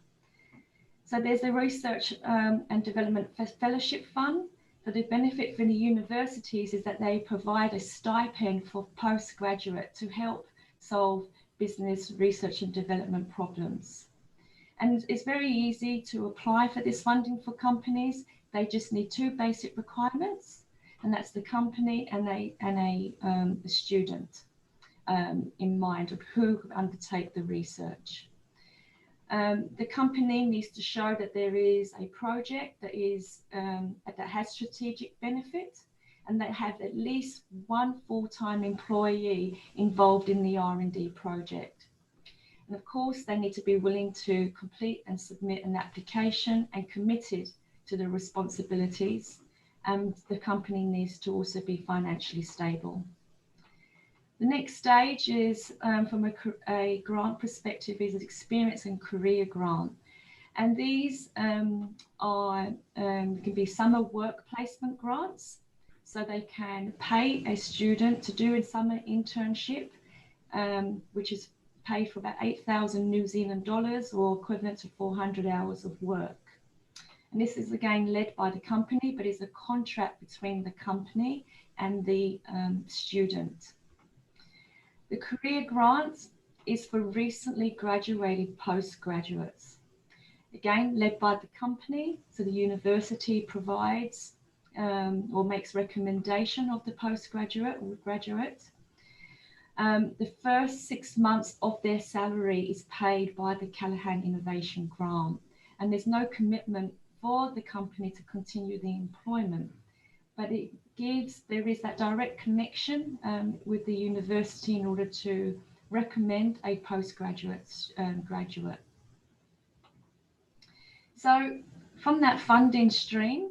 So there's the Research and Development Fellowship Fund. So the benefit for the universities is that they provide a stipend for postgraduate to help solve business research and development problems. And it's very easy to apply for this funding for companies. They just need two basic requirements, and that's the company and a student in mind of who could undertake the research. The company needs to show that there is a project that is that has strategic benefit, and they have at least one full-time employee involved in the R&D project. And of course, they need to be willing to complete and submit an application and committed to the responsibilities. And the company needs to also be financially stable. The next stage is, from a grant perspective, is an experience and career grant. And these can be summer work placement grants. So they can pay a student to do a summer internship, which is paid for about 8,000 New Zealand dollars, or equivalent to 400 hours of work. And this is again led by the company, but is a contract between the company and the student. The career grant is for recently graduated postgraduates. Again, led by the company, so the university provides or makes recommendation of the postgraduate or graduate. The first 6 months of their salary is paid by the Callaghan Innovation Grant, and there's no commitment for the company to continue the employment, but there is that direct connection with the university in order to recommend a postgraduate graduate. So from that funding stream,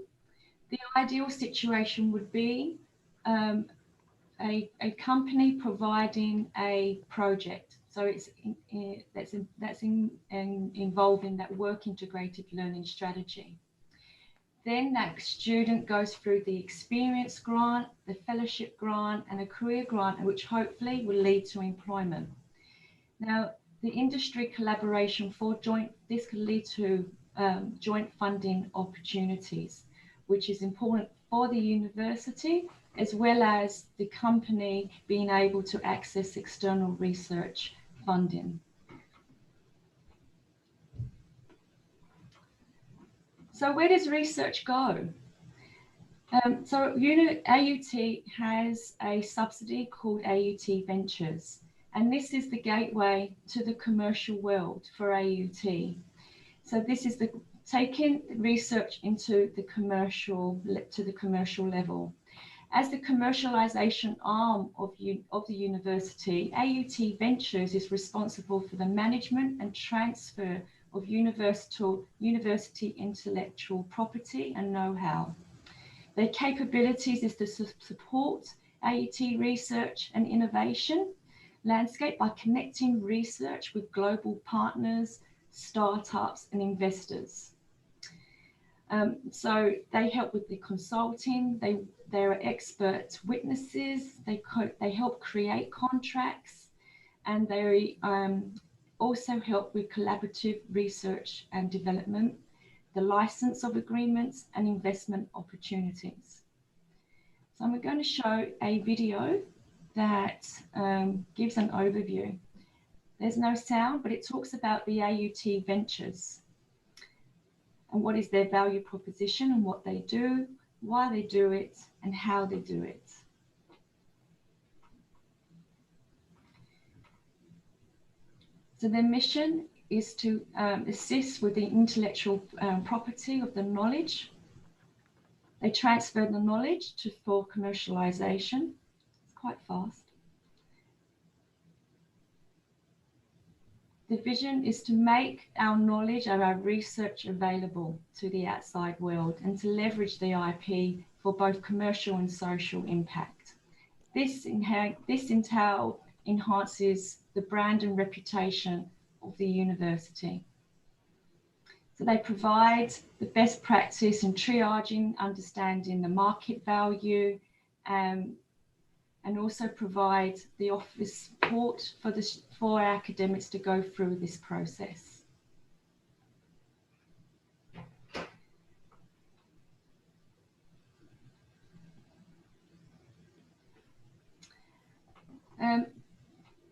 the ideal situation would be a company providing a project. So it's involved in that work integrated learning strategy. Then that student goes through the experience grant, the fellowship grant, and a career grant, which hopefully will lead to employment. Now, the industry collaboration for this could lead to joint funding opportunities, which is important for the university, as well as the company being able to access external research funding. So where does research go? So AUT has a subsidy called AUT Ventures, and this is the gateway to the commercial world for AUT. So this is taking research into the commercial level. As the commercialization arm of the university, AUT Ventures is responsible for the management and transfer of university intellectual property and know-how. Their capabilities is to support AUT research and innovation landscape by connecting research with global partners, startups, and investors. So they help with the consulting, they're expert witnesses, they help create contracts, and they also help with collaborative research and development, the license of agreements, and investment opportunities. So I'm going to show a video that gives an overview. There's no sound, but it talks about the AUT Ventures and what is their value proposition and what they do, why they do it, and how they do it. So their mission is to assist with the intellectual property of the knowledge. They transfer the knowledge for commercialization. It's quite fast. The vision is to make our knowledge and our research available to the outside world and to leverage the IP for both commercial and social impact. This entails enhances the brand and reputation of the university. So they provide the best practice in triaging, understanding the market value, and also provide the office support for our academics to go through this process.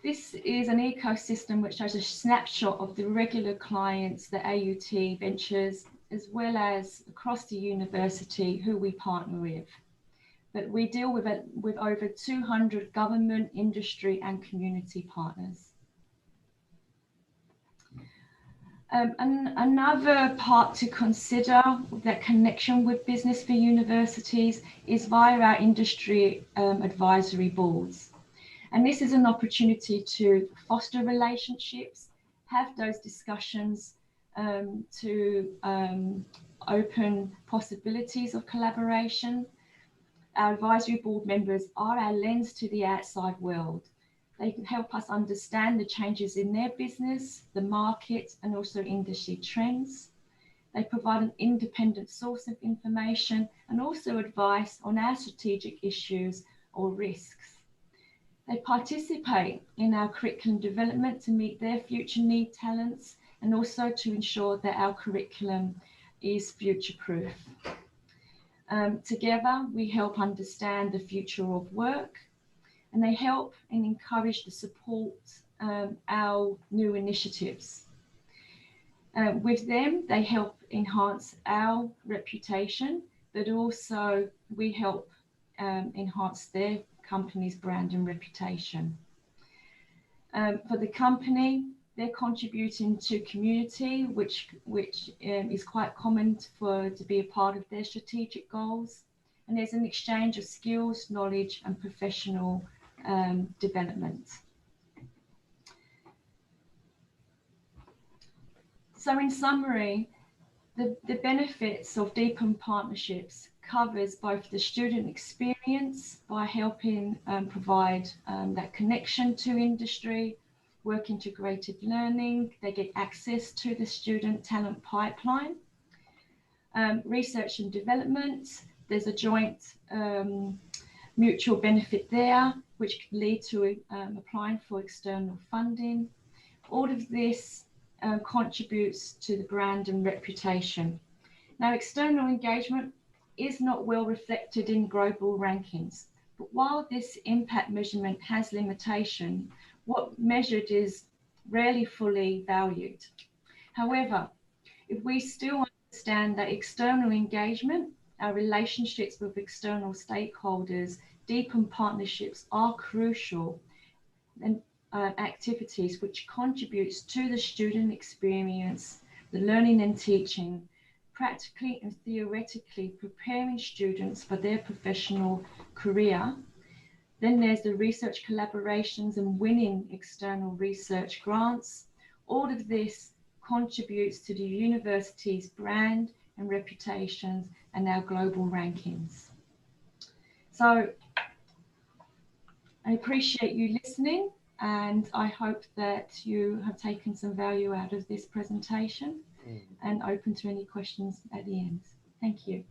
This is an ecosystem which shows a snapshot of the regular clients that AUT ventures, as well as across the university who we partner with. But we deal with over 200 government, industry and community partners. Another part to consider that connection with business for universities is via our industry advisory boards. And this is an opportunity to foster relationships, have those discussions to open possibilities of collaboration. Our advisory board members are our lens to the outside world. They can help us understand the changes in their business, the market, and also industry trends. They provide an independent source of information and also advice on our strategic issues or risks. They participate in our curriculum development to meet their future need talents and also to ensure that our curriculum is future-proof. Together, we help understand the future of work, and they help and encourage to support our new initiatives. With them, they help enhance our reputation, but also we help enhance their company's brand and reputation. For the company, they're contributing to community, which is quite common to be a part of their strategic goals. And there's an exchange of skills, knowledge, and professional development. So in summary, the benefits of deepened partnerships covers both the student experience by helping provide that connection to industry, work integrated learning, they get access to the student talent pipeline, research and development, there's a joint mutual benefit there, which could lead to applying for external funding. All of this contributes to the brand and reputation. Now, external engagement is not well reflected in global rankings, but while this impact measurement has limitation, what measured is rarely fully valued. However, if we still understand that external engagement, our relationships with external stakeholders, deepened partnerships are crucial and activities which contributes to the student experience, the learning and teaching, practically and theoretically preparing students for their professional career. Then there's the research collaborations and winning external research grants. All of this contributes to the university's brand and reputations and our global rankings. So I appreciate you listening, and I hope that you have taken some value out of this presentation and open to any questions at the end. Thank you.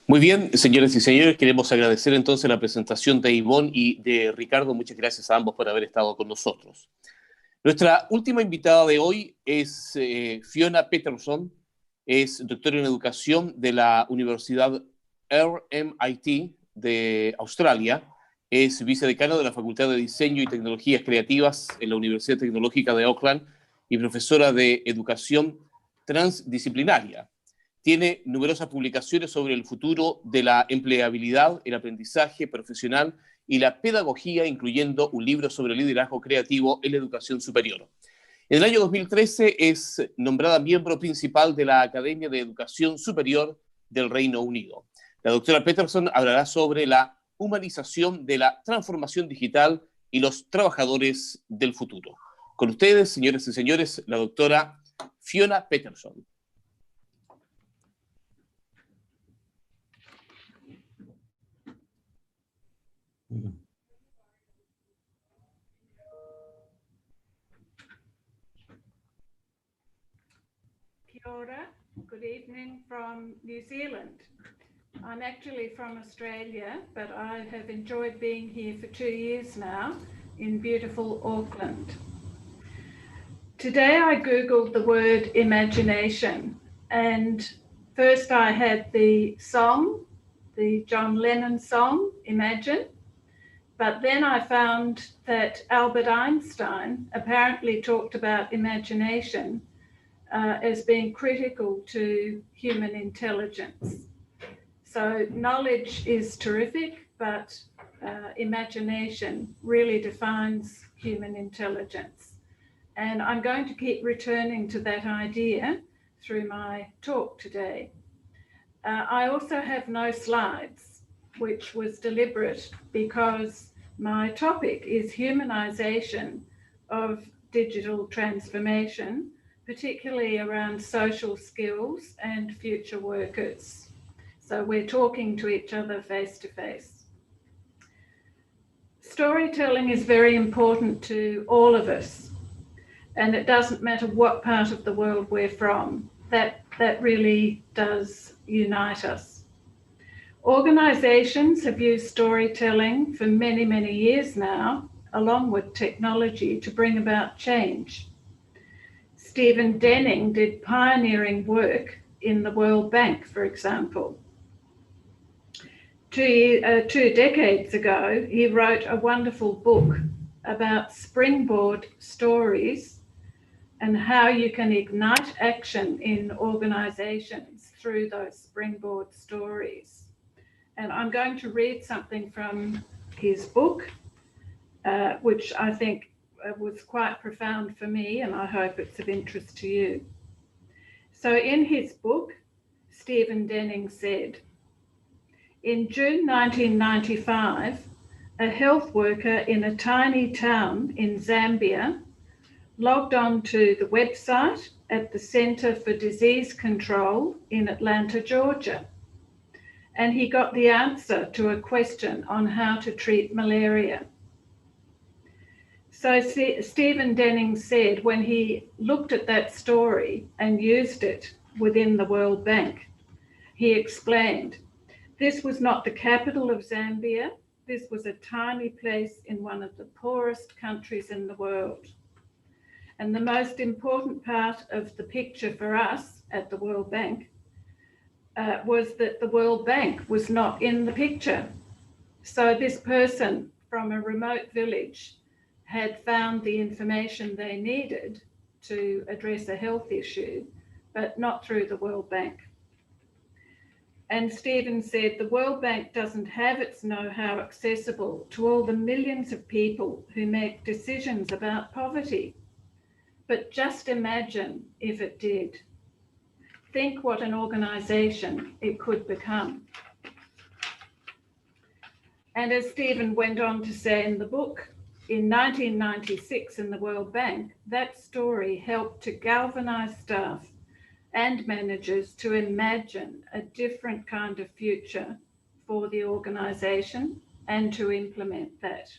Muy bien, señoras y señores, queremos agradecer entonces la presentación de Ivonne y de Ricardo. Muchas gracias a ambos por haber estado con nosotros. Nuestra última invitada de hoy es Fiona Peterson, es doctora en Educación de la Universidad RMIT de Australia, es vicedecano de la Facultad de Diseño y Tecnologías Creativas en la Universidad Tecnológica de Auckland y profesora de Educación Transdisciplinaria. Tiene numerosas publicaciones sobre el futuro de la empleabilidad, el aprendizaje profesional y la pedagogía, incluyendo un libro sobre liderazgo creativo en la educación superior. En el año 2013 es nombrada miembro principal de la Academia de Educación Superior del Reino Unido. La doctora Peterson hablará sobre la humanización de la transformación digital y los trabajadores del futuro. Con ustedes, señores y señores, la doctora Fiona Peterson. Kia ora, good evening from New Zealand. I'm actually from Australia, but I have enjoyed being here for 2 years now in beautiful Auckland. Today I Googled the word imagination, and first I had the song, the John Lennon song, Imagine, but then I found that Albert Einstein apparently talked about imagination as being critical to human intelligence. So knowledge is terrific, but imagination really defines human intelligence. And I'm going to keep returning to that idea through my talk today. I also have no slides, which was deliberate because my topic is humanization of digital transformation, particularly around social skills and future workers. So we're talking to each other face to face. Storytelling is very important to all of us, and it doesn't matter what part of the world we're from. That really does unite us. Organizations have used storytelling for many, many years now, along with technology, to bring about change. Stephen Denning did pioneering work in the World Bank, for example. Two decades ago, he wrote a wonderful book about springboard stories and how you can ignite action in organizations through those springboard stories. And I'm going to read something from his book, which I think was quite profound for me, and I hope it's of interest to you. So in his book, Stephen Denning said, in June 1995, a health worker in a tiny town in Zambia logged on to the website at the Center for Disease Control in Atlanta, Georgia, and he got the answer to a question on how to treat malaria. So Stephen Denning said when he looked at that story and used it within the World Bank, he explained, this was not the capital of Zambia. This was a tiny place in one of the poorest countries in the world. And the most important part of the picture for us at the World Bank was that the World Bank was not in the picture. So this person from a remote village had found the information they needed to address a health issue, but not through the World Bank. And Stephen said the World Bank doesn't have its know-how accessible to all the millions of people who make decisions about poverty. But just imagine if it did. Think what an organization it could become. And as Stephen went on to say in the book, in 1996 in the World Bank, that story helped to galvanize staff and managers to imagine a different kind of future for the organization and to implement that.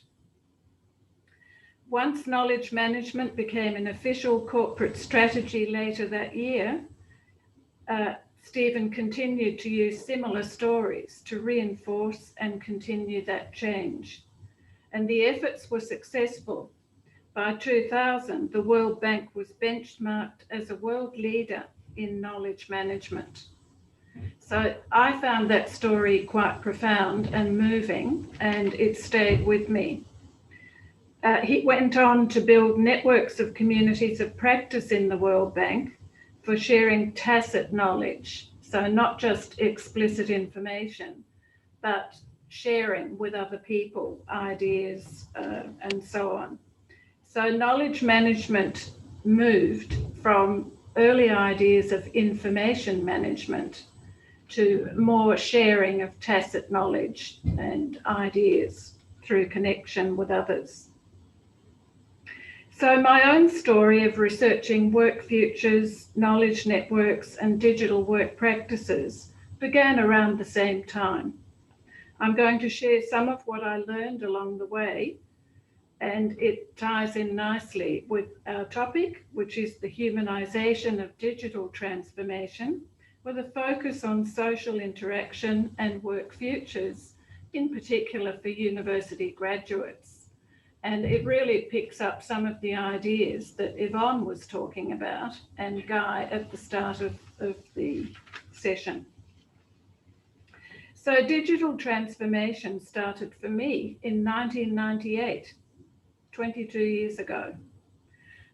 Once knowledge management became an official corporate strategy later that year, Stephen continued to use similar stories to reinforce and continue that change. And the efforts were successful. By 2000, the World Bank was benchmarked as a world leader in knowledge management. So I found that story quite profound and moving, and it stayed with me. He went on to build networks of communities of practice in the World Bank for sharing tacit knowledge. So not just explicit information, but sharing with other people, ideas, and so on. So knowledge management moved from early ideas of information management to more sharing of tacit knowledge and ideas through connection with others. So my own story of researching work futures, knowledge networks, and digital work practices began around the same time. I'm going to share some of what I learned along the way, and it ties in nicely with our topic, which is the humanization of digital transformation, with a focus on social interaction and work futures, in particular for university graduates. And it really picks up some of the ideas that Yvonne was talking about and Guy at the start of the session. So digital transformation started for me in 1998, 22 years ago.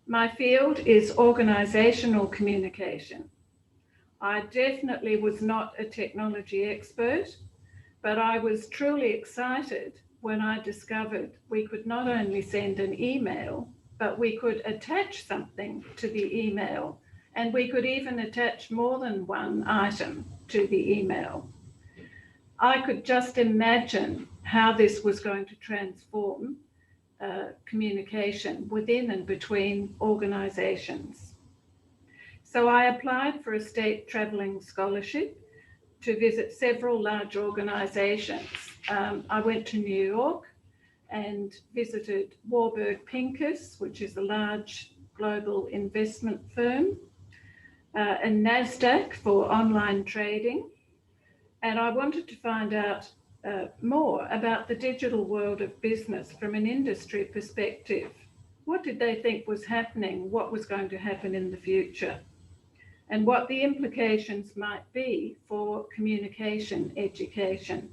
My field is organisational communication. I definitely was not a technology expert, but I was truly excited when I discovered we could not only send an email, but we could attach something to the email, and we could even attach more than one item to the email. I could just imagine how this was going to transform communication within and between organisations. So I applied for a state travelling scholarship to visit several large organisations. I went to New York and visited Warburg Pincus, which is a large global investment firm, and NASDAQ for online trading. And I wanted to find out more about the digital world of business from an industry perspective. What did they think was happening? What was going to happen in the future? And what the implications might be for communication education.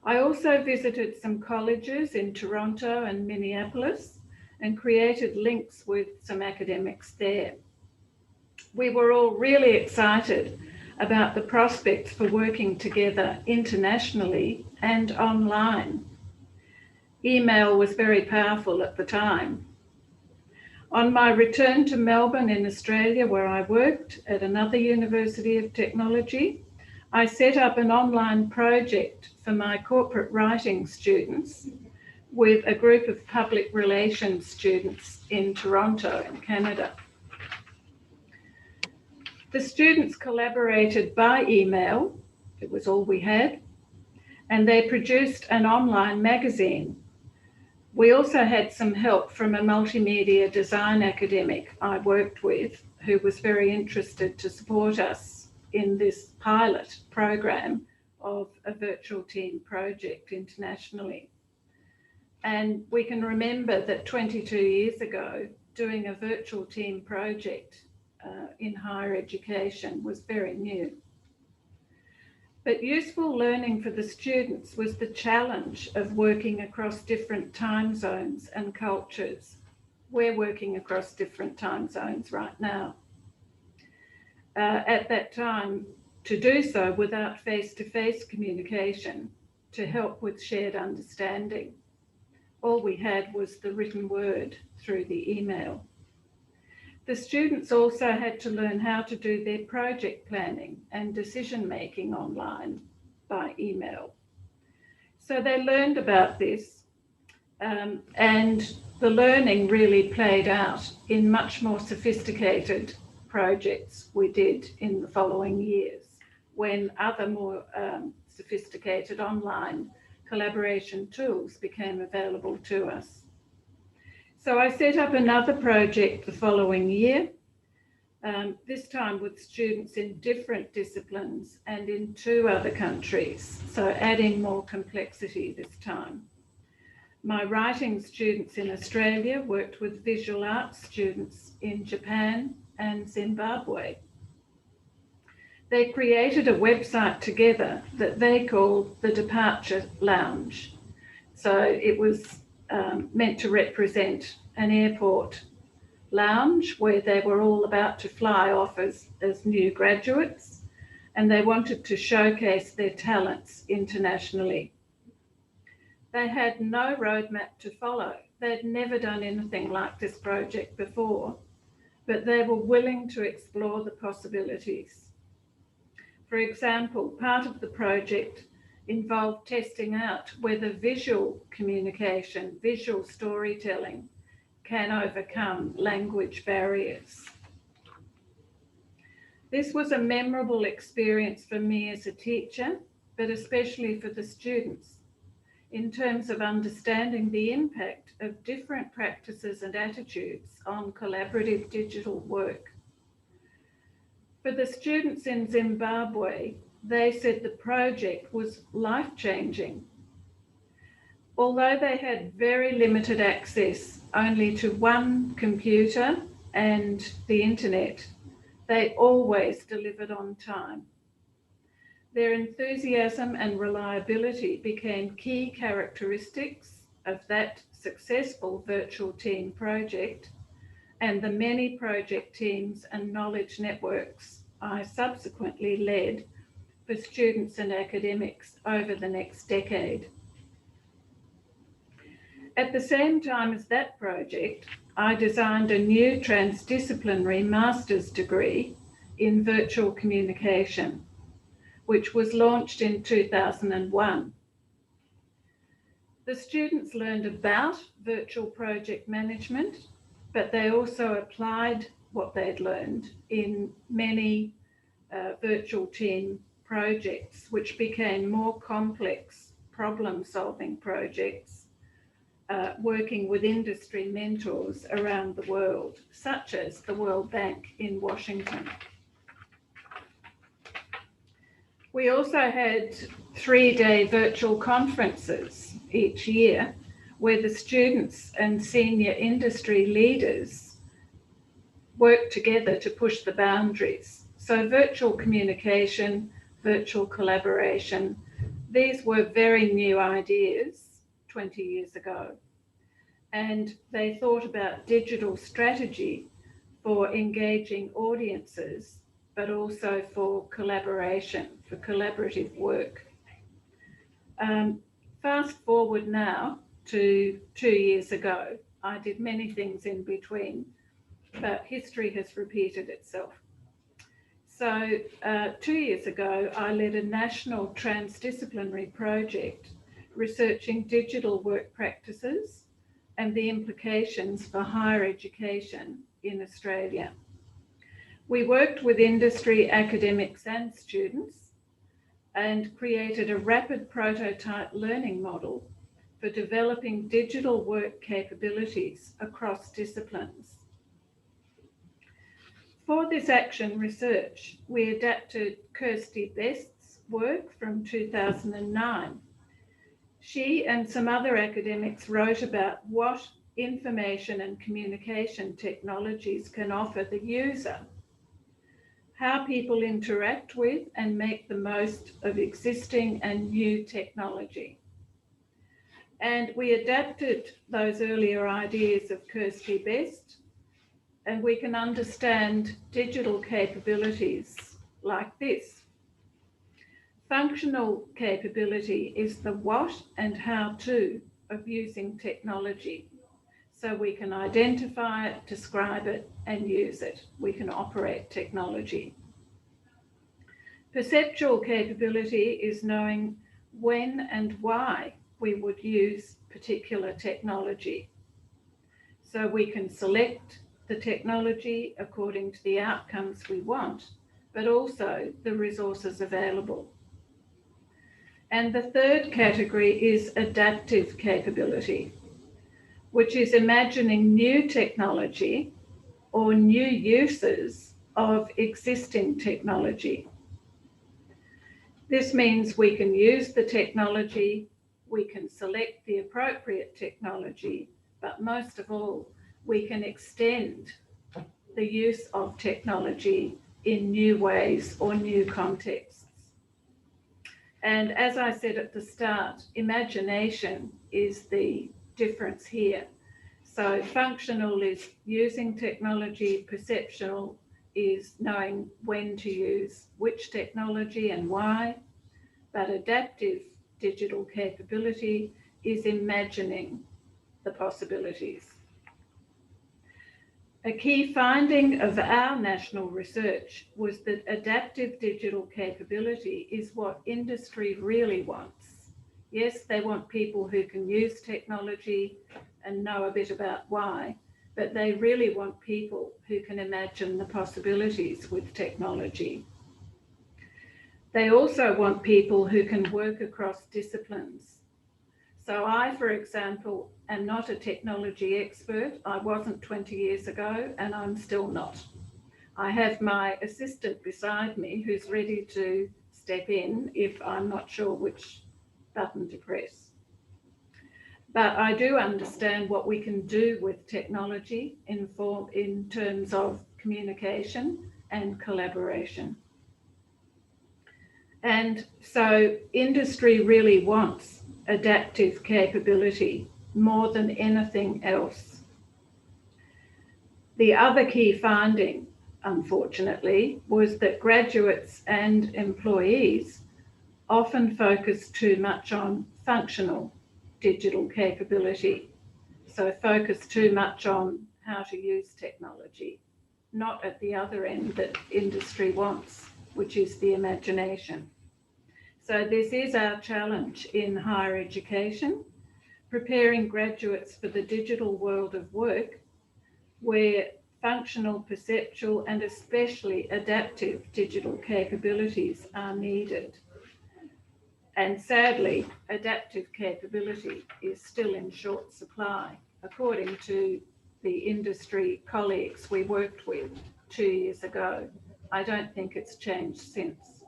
I also visited some colleges in Toronto and Minneapolis and created links with some academics there. We were all really excited about the prospects for working together internationally and online. Email was very powerful at the time. On my return to Melbourne in Australia, where I worked at another University of Technology, I set up an online project for my corporate writing students with a group of public relations students in Toronto in Canada. The students collaborated by email, it was all we had, and they produced an online magazine. We also had some help from a multimedia design academic I worked with who was very interested to support us in this pilot program of a virtual team project internationally. And we can remember that 22 years ago, doing a virtual team project in higher education was very new. But useful learning for the students was the challenge of working across different time zones and cultures. We're working across different time zones right now. At that time, to do so without face-to-face communication to help with shared understanding. All we had was the written word through the email. The students also had to learn how to do their project planning and decision-making online by email. So they learned about this, and the learning really played out in much more sophisticated projects we did in the following years, when other more sophisticated online collaboration tools became available to us. So I set up another project the following year, this time with students in different disciplines and in 2 other countries, so adding more complexity this time. My writing students in Australia worked with visual arts students in Japan and Zimbabwe. They created a website together that they called the Departure Lounge. So it was meant to represent an airport lounge where they were all about to fly off as new graduates, and they wanted to showcase their talents internationally. They had no roadmap to follow. They'd never done anything like this project before, but they were willing to explore the possibilities. For example, part of the project involved testing out whether visual communication, visual storytelling can overcome language barriers. This was a memorable experience for me as a teacher, but especially for the students, in terms of understanding the impact of different practices and attitudes on collaborative digital work. For the students in Zimbabwe, they said the project was life-changing. Although they had very limited access only to one computer and the internet, they always delivered on time. Their enthusiasm and reliability became key characteristics of that successful virtual team project and the many project teams and knowledge networks I subsequently led for students and academics over the next decade. At the same time as that project, I designed a new transdisciplinary master's degree in virtual communication, which was launched in 2001. The students learned about virtual project management, but they also applied what they'd learned in many virtual team projects, which became more complex problem-solving projects, working with industry mentors around the world, such as the World Bank in Washington. We also had 3-day virtual conferences each year where the students and senior industry leaders worked together to push the boundaries. So virtual communication, virtual collaboration, these were very new ideas 20 years ago. And they thought about digital strategy for engaging audiences, but also for collaboration, for collaborative work. Fast forward now to 2 years ago. I did many things in between, but history has repeated itself. So 2 years ago, I led a national transdisciplinary project researching digital work practices and the implications for higher education in Australia. We worked with industry, academics and students and created a rapid prototype learning model for developing digital work capabilities across disciplines. For this action research, we adapted Kirsty Best's work from 2009. She and some other academics wrote about what information and communication technologies can offer the user, how people interact with and make the most of existing and new technology. And we adapted those earlier ideas of Kirsty Best, and we can understand digital capabilities like this. Functional capability is the what and how to of using technology. So we can identify it, describe it, and use it. We can operate technology. Perceptual capability is knowing when and why we would use particular technology. So we can select the technology according to the outcomes we want, but also the resources available. And the third category is adaptive capability, which is imagining new technology or new uses of existing technology. This means we can use the technology, we can select the appropriate technology, but most of all, we can extend the use of technology in new ways or new contexts. And as I said at the start, imagination is the difference here. So functional is using technology, perceptual is knowing when to use which technology and why, but adaptive digital capability is imagining the possibilities. A key finding of our national research was that adaptive digital capability is what industry really wants. Yes, they want people who can use technology and know a bit about why, but they really want people who can imagine the possibilities with technology. They also want people who can work across disciplines. So I, for example, am not a technology expert. I wasn't 20 years ago, and I'm still not. I have my assistant beside me who's ready to step in if I'm not sure which button to press. But I do understand what we can do with technology in terms of communication and collaboration. And so industry really wants adaptive capability more than anything else. The other key finding, unfortunately, was that graduates and employees often focus too much on functional digital capability. So focus too much on how to use technology, not at the other end that industry wants, which is the imagination. So this is our challenge in higher education, preparing graduates for the digital world of work, where functional, perceptual, and especially adaptive digital capabilities are needed. And sadly, adaptive capability is still in short supply, according to the industry colleagues we worked with 2 years ago. I don't think it's changed since.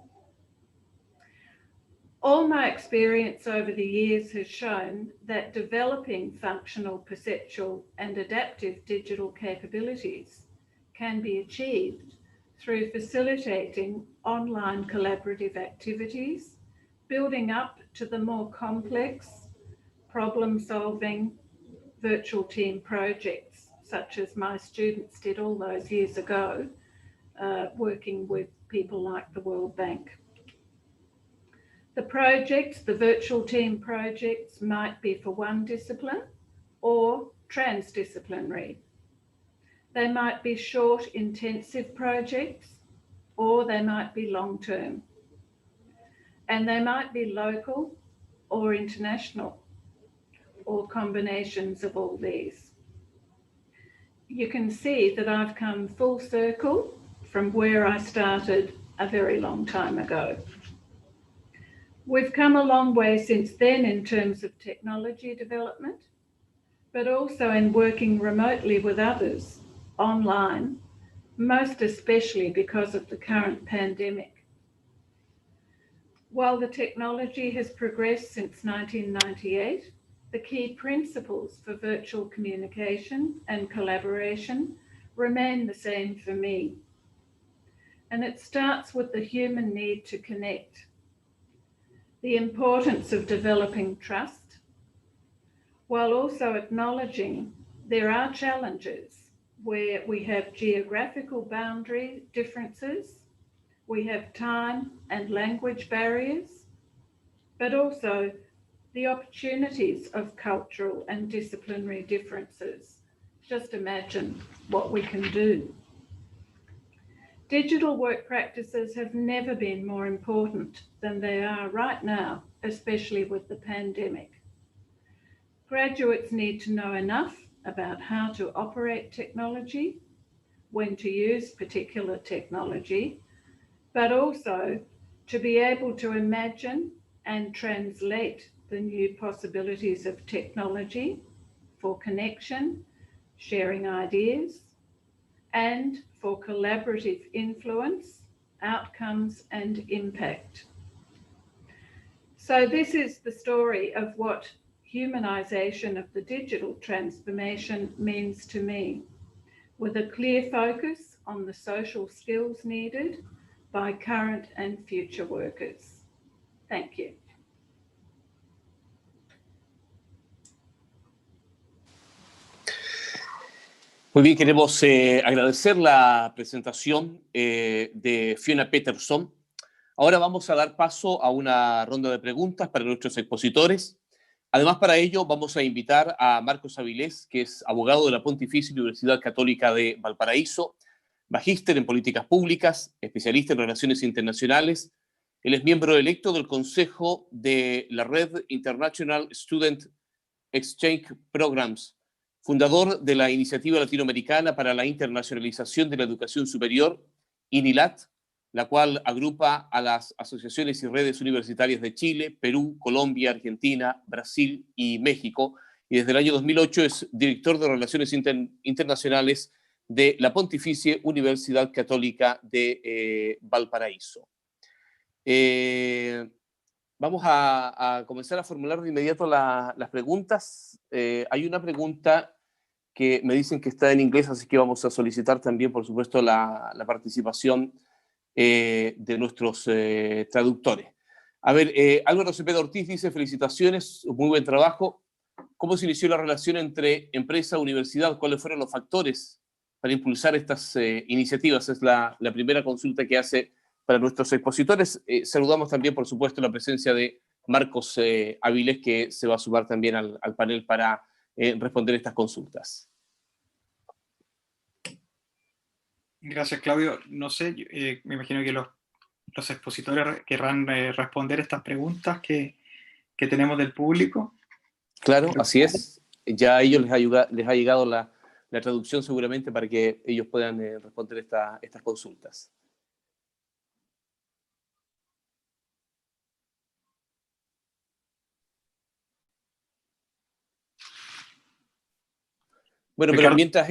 All my experience over the years has shown that developing functional, perceptual, and adaptive digital capabilities can be achieved through facilitating online collaborative activities, building up to the more complex problem-solving virtual team projects, such as my students did all those years ago, working with people like the World Bank. The projects, the virtual team projects, might be for one discipline or transdisciplinary. They might be short, intensive projects, or they might be long-term. And they might be local or international, or combinations of all these. You can see that I've come full circle from where I started a very long time ago. We've come a long way since then in terms of technology development, but also in working remotely with others online, most especially because of the current pandemic. While the technology has progressed since 1998, the key principles for virtual communication and collaboration remain the same for me. And it starts with the human need to connect, the importance of developing trust, while also acknowledging there are challenges where we have geographical boundary differences, we have time and language barriers, but also the opportunities of cultural and disciplinary differences. Just imagine what we can do. Digital work practices have never been more important than they are right now, especially with the pandemic. Graduates need to know enough about how to operate technology, when to use particular technology, but also to be able to imagine and translate the new possibilities of technology for connection, sharing ideas, and for collaborative influence, outcomes, and impact. So this is the story of what humanization of the digital transformation means to me, with a clear focus on the social skills needed by current and future workers. Thank you. Muy bien, queremos agradecer la presentación de Fiona Peterson. Ahora vamos a dar paso a una ronda de preguntas para nuestros expositores. Además, para ello vamos a invitar a Marcos Avilés, que es abogado de la Pontificia Universidad Católica de Valparaíso, magíster en políticas públicas, especialista en relaciones internacionales. Él es miembro electo del Consejo de la Red International Student Exchange Programs fundador de la Iniciativa Latinoamericana para la Internacionalización de la Educación Superior, INILAT, la cual agrupa a las asociaciones y redes universitarias de Chile, Perú, Colombia, Argentina, Brasil y México, y desde el año 2008 es director de Relaciones Internacionales de la Pontificia Universidad Católica de Valparaíso. Vamos a comenzar a formular de inmediato las preguntas. Hay una pregunta que me dicen que está en inglés, así que vamos a solicitar también, por supuesto, la participación de nuestros traductores. A ver, Álvaro Cepeda Ortiz dice: felicitaciones, muy buen trabajo. ¿Cómo se inició la relación entre empresa y universidad? ¿Cuáles fueron los factores para impulsar estas iniciativas? Es la primera consulta que hace para nuestros expositores. Saludamos también, por supuesto, la presencia de Marcos Avilés, que se va a sumar también al panel para responder estas consultas. Gracias, Claudio. No sé, me imagino que los expositores querrán responder estas preguntas que tenemos del público. Claro, así es. Ya a ellos les ha llegado la traducción seguramente para que ellos puedan responder estas consultas. Bueno, pero mientras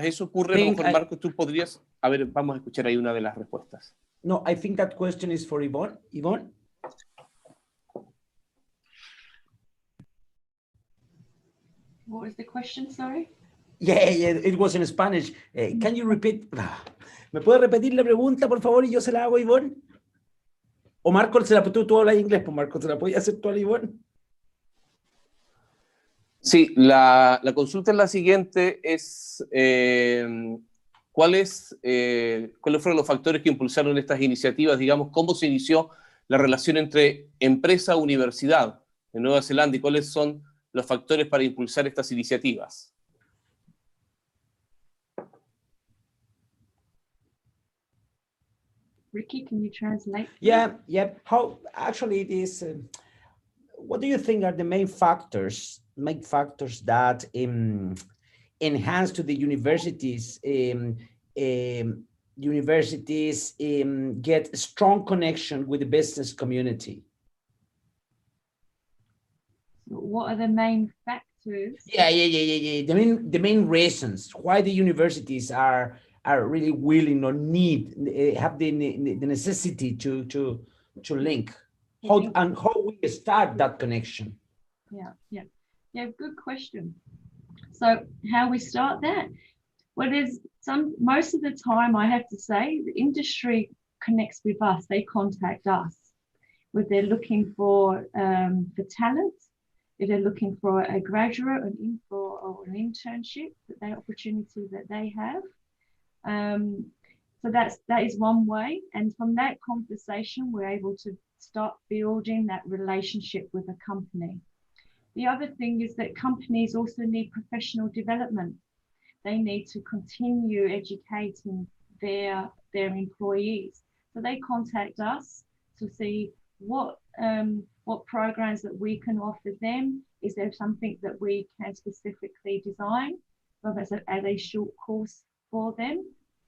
eso ocurre, a lo mejor, Marcos, tú podrías... A ver, vamos a escuchar ahí una de las respuestas. No, I think that question is for Yvonne. Yvonne? What was the question, sorry? Yeah, it was in Spanish. Can you repeat? ¿Me puede repetir la pregunta, por favor, y yo se la hago a Yvonne? O Marcos, tú hablas inglés, pues Marcos, ¿se la podías hacer tú a Yvonne? Sí, la consulta es la siguiente, es ¿cuáles fueron los factores que impulsaron estas iniciativas? Digamos, ¿cómo se inició la relación entre empresa e universidad en Nueva Zelanda y cuáles son los factores para impulsar estas iniciativas? Ricky, can you translate? Yeah. How actually it is? What do you think are the main factors that enhance to the universities? Universities get strong connection with the business community. What are the main factors? Yeah. The main reasons why the universities are really willing or have the necessity to link. How we start that connection? Yeah, good question. So how we start that? Well, most of the time, I have to say, the industry connects with us. They contact us when they're looking for talent, if they're looking for a graduate or an internship, that opportunity that they have. So that is one way, and from that conversation, we're able to start building that relationship with a company. The other thing is that companies also need professional development. They need to continue educating their employees. So they contact us to see what programs that we can offer them. Is there something that we can specifically design as a short course for them?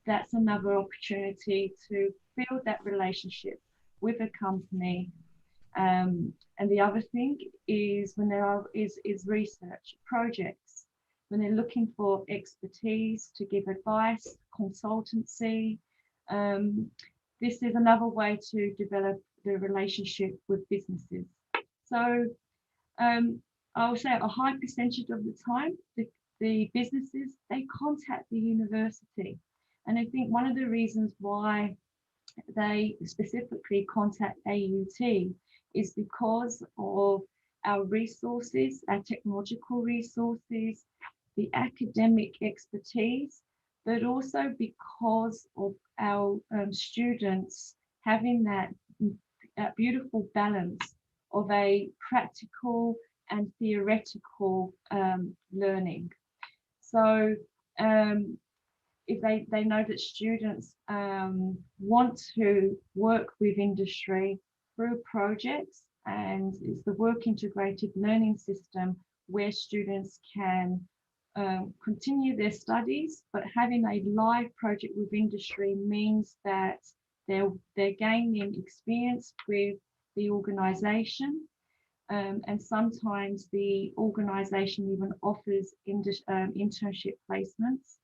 That's another opportunity to build that relationship with a company. And the other thing is when there is research projects, when they're looking for expertise to give advice, consultancy. This is another way to develop the relationship with businesses. So I would say a high percentage of the time, the businesses, they contact the university. And I think one of the reasons why they specifically contact AUT is because of our resources, our technological resources, the academic expertise, but also because of our students having that beautiful balance of a practical and theoretical learning. So if they know that students want to work with industry through projects, and it's the work integrated learning system where students can continue their studies, but having a live project with industry means that they're gaining experience with the organisation, and sometimes the organisation even offers internship placements.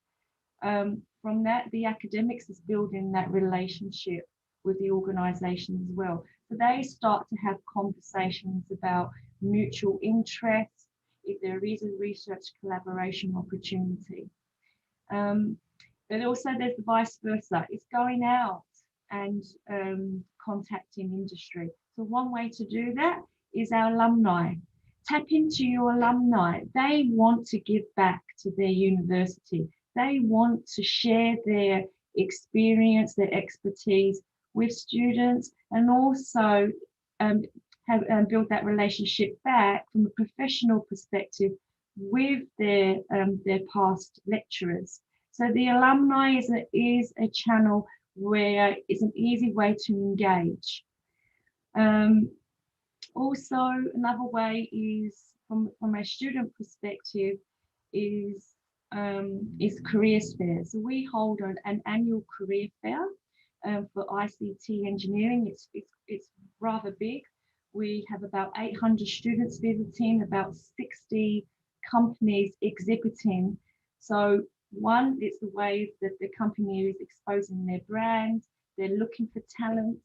From that, the academics is building that relationship with the organisation as well. So they start to have conversations about mutual interests, if there is a research collaboration opportunity. But also there's the vice versa. It's going out and contacting industry. So one way to do that is our alumni. Tap into your alumni. They want to give back to their university. They want to share their experience, their expertise with students, and also build that relationship back from a professional perspective with their past lecturers. So the alumni is a channel where it's an easy way to engage. Also, another way is from a student perspective is careers fair. So we hold an annual career fair for ICT engineering. It's rather big. We have about 800 students visiting, about 60 companies exhibiting. So one, it's the way that the company is exposing their brand, they're looking for talent.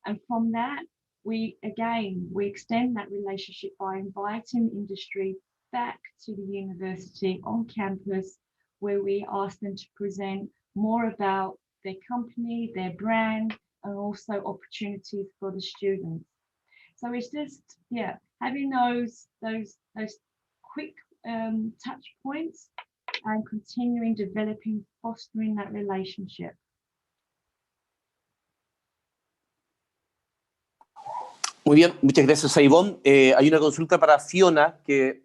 And from that, we extend that relationship by inviting industry back to the university on campus, where we ask them to present more about their company, their brand, and also opportunities for the students. So it's just, yeah, having those quick touch points and continuing developing, fostering that relationship. Muy bien, muchas gracias a Ivonne. Hay una consulta para Fiona que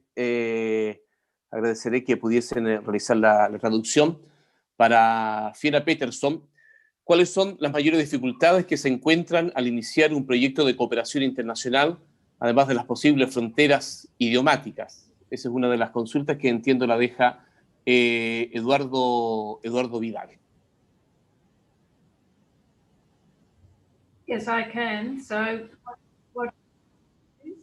agradeceré que pudiesen realizar la traducción. Para Fiona Peterson, ¿cuáles son las mayores dificultades que se encuentran al iniciar un proyecto de cooperación internacional, además de las posibles fronteras idiomáticas? Esa es una de las consultas que entiendo la deja Eduardo Vidal. Yes, I can. So, what is?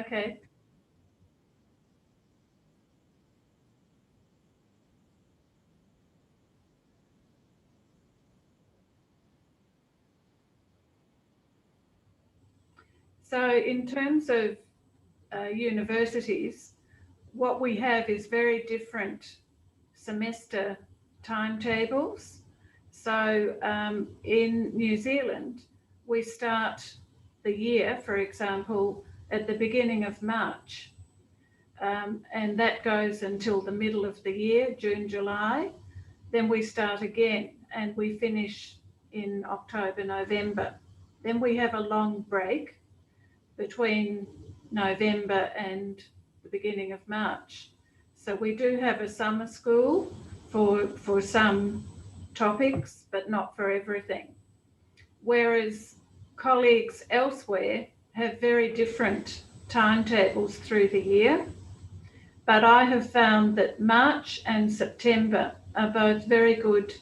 Okay. So in terms of universities, what we have is very different semester timetables. So in New Zealand, we start the year, for example, at the beginning of March. And that goes until the middle of the year, June, July. Then we start again and we finish in October, November. Then we have a long break between November and the beginning of March. So we do have a summer school for some topics, but not for everything. Whereas colleagues elsewhere have very different timetables through the year. But I have found that March and September are both very good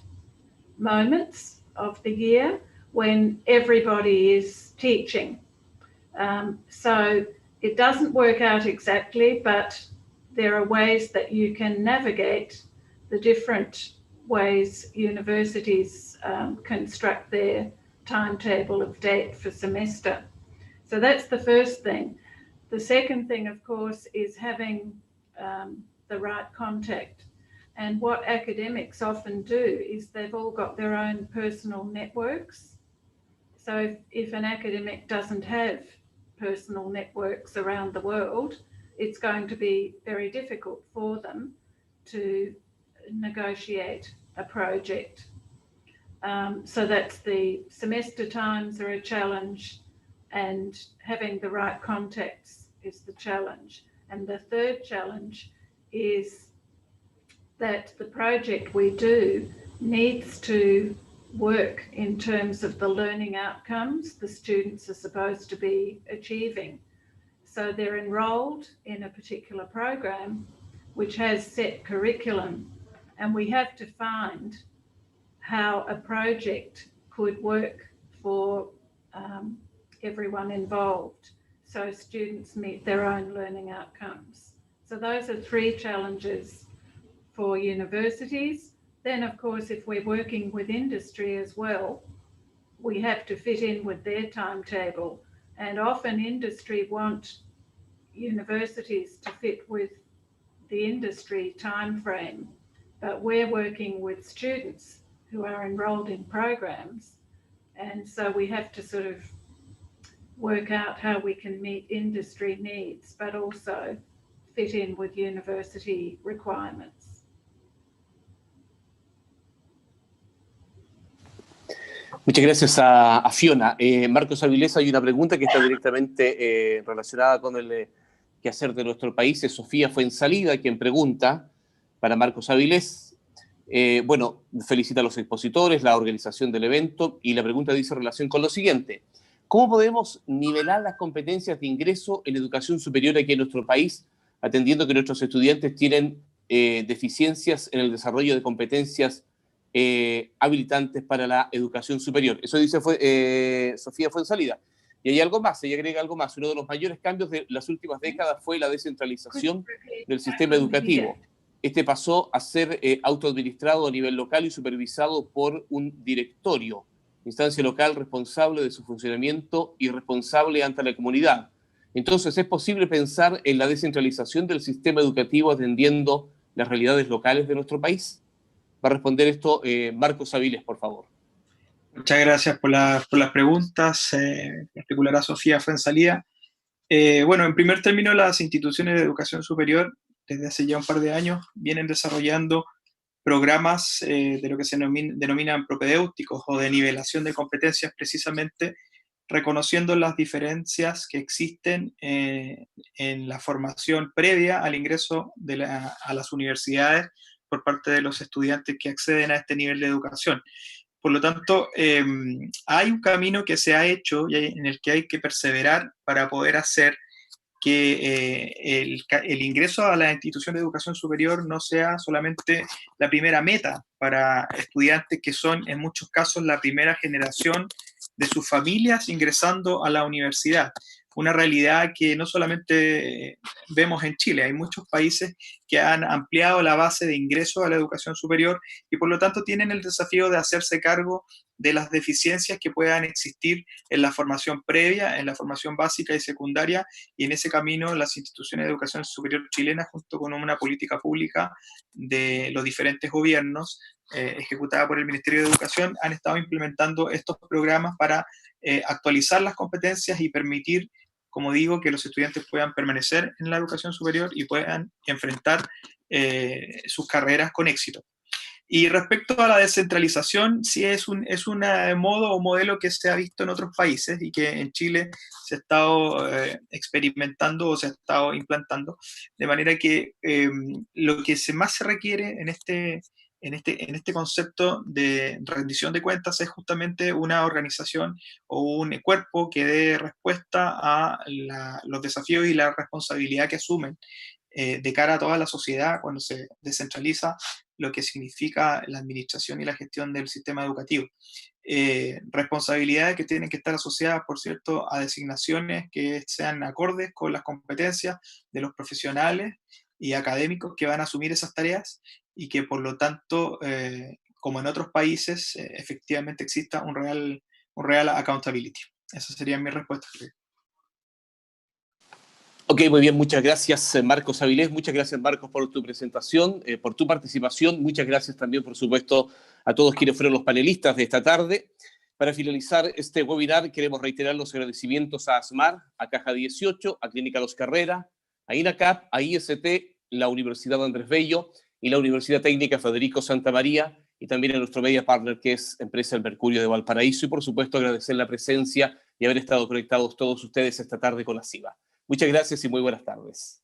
moments of the year when everybody is teaching. So it doesn't work out exactly, but there are ways that you can navigate the different ways universities construct their timetable of date for semester. So that's the first thing. The second thing, of course, is having the right contact. And what academics often do is they've all got their own personal networks. So if an academic doesn't have personal networks around the world, it's going to be very difficult for them to negotiate a project. So that's the semester times are a challenge, and having the right contacts is the challenge. And the third challenge is that the project we do needs to work in terms of the learning outcomes the students are supposed to be achieving. So they're enrolled in a particular program which has set curriculum, and we have to find how a project could work for everyone involved, so students meet their own learning outcomes. So those are three challenges for universities. Then, of course, if we're working with industry as well, we have to fit in with their timetable. And often industry want universities to fit with the industry time frame, but we're working with students who are enrolled in programs. And so we have to sort of work out how we can meet industry needs, but also fit in with university requirements. Muchas gracias a Fiona. Marcos Avilés, hay una pregunta que está directamente relacionada con el quehacer de nuestro país. Es Sofía Fuensalida quien pregunta para Marcos Avilés. Bueno, felicita a los expositores, la organización del evento, y la pregunta dice en relación con lo siguiente. ¿Cómo podemos nivelar las competencias de ingreso en educación superior aquí en nuestro país, atendiendo que nuestros estudiantes tienen deficiencias en el desarrollo de competencias habilitantes para la educación superior? Eso dice Sofía Fuensalida. Y hay algo más, ella agrega algo más. Uno de los mayores cambios de las últimas décadas fue la descentralización del sistema educativo. Este pasó a ser autoadministrado a nivel local y supervisado por un directorio, instancia local responsable de su funcionamiento y responsable ante la comunidad. Entonces, ¿es posible pensar en la descentralización del sistema educativo atendiendo las realidades locales de nuestro país? Va a responder esto Marcos Avilés, por favor. Muchas gracias por las preguntas, en particular a Sofía Fuensalida. Bueno, en primer término, las instituciones de educación superior, desde hace ya un par de años, vienen desarrollando programas de lo que se denominan propedéuticos o de nivelación de competencias, precisamente reconociendo las diferencias que existen en la formación previa al ingreso a las universidades por parte de los estudiantes que acceden a este nivel de educación. Por lo tanto, hay un camino que se ha hecho y en el que hay que perseverar para poder hacer que el ingreso a la institución de educación superior no sea solamente la primera meta para estudiantes que son en muchos casos la primera generación de sus familias ingresando a la universidad. Una realidad que no solamente vemos en Chile, hay muchos países que han ampliado la base de ingreso a la educación superior y por lo tanto tienen el desafío de hacerse cargo de las deficiencias que puedan existir en la formación previa, en la formación básica y secundaria, y en ese camino las instituciones de educación superior chilenas, junto con una política pública de los diferentes gobiernos, ejecutada por el Ministerio de Educación, han estado implementando estos programas para actualizar las competencias y permitir, como digo, que los estudiantes puedan permanecer en la educación superior y puedan enfrentar sus carreras con éxito. Y respecto a la descentralización, sí es un modo o modelo que se ha visto en otros países y que en Chile se ha estado experimentando o se ha estado implantando, de manera que lo que más se requiere en este concepto de rendición de cuentas es justamente una organización o un cuerpo que dé respuesta a los desafíos y la responsabilidad que asumen de cara a toda la sociedad cuando se descentraliza lo que significa la administración y la gestión del sistema educativo. Responsabilidades que tienen que estar asociadas, por cierto, a designaciones que sean acordes con las competencias de los profesionales y académicos que van a asumir esas tareas y que por lo tanto, como en otros países, efectivamente exista un real accountability. Esa sería mi respuesta. Ok, muy bien, muchas gracias Marcos Avilés, muchas gracias Marcos por tu presentación, por tu participación, muchas gracias también por supuesto a todos quienes fueron los panelistas de esta tarde. Para finalizar este webinar queremos reiterar los agradecimientos a ASMAR, a Caja 18, a Clínica Los Carrera, a INACAP, a IST, la Universidad Andrés Bello y la Universidad Técnica Federico Santa María y también a nuestro media partner que es Empresa El Mercurio de Valparaíso y por supuesto agradecer la presencia y haber estado conectados todos ustedes esta tarde con ASIVA. Muchas gracias y muy buenas tardes.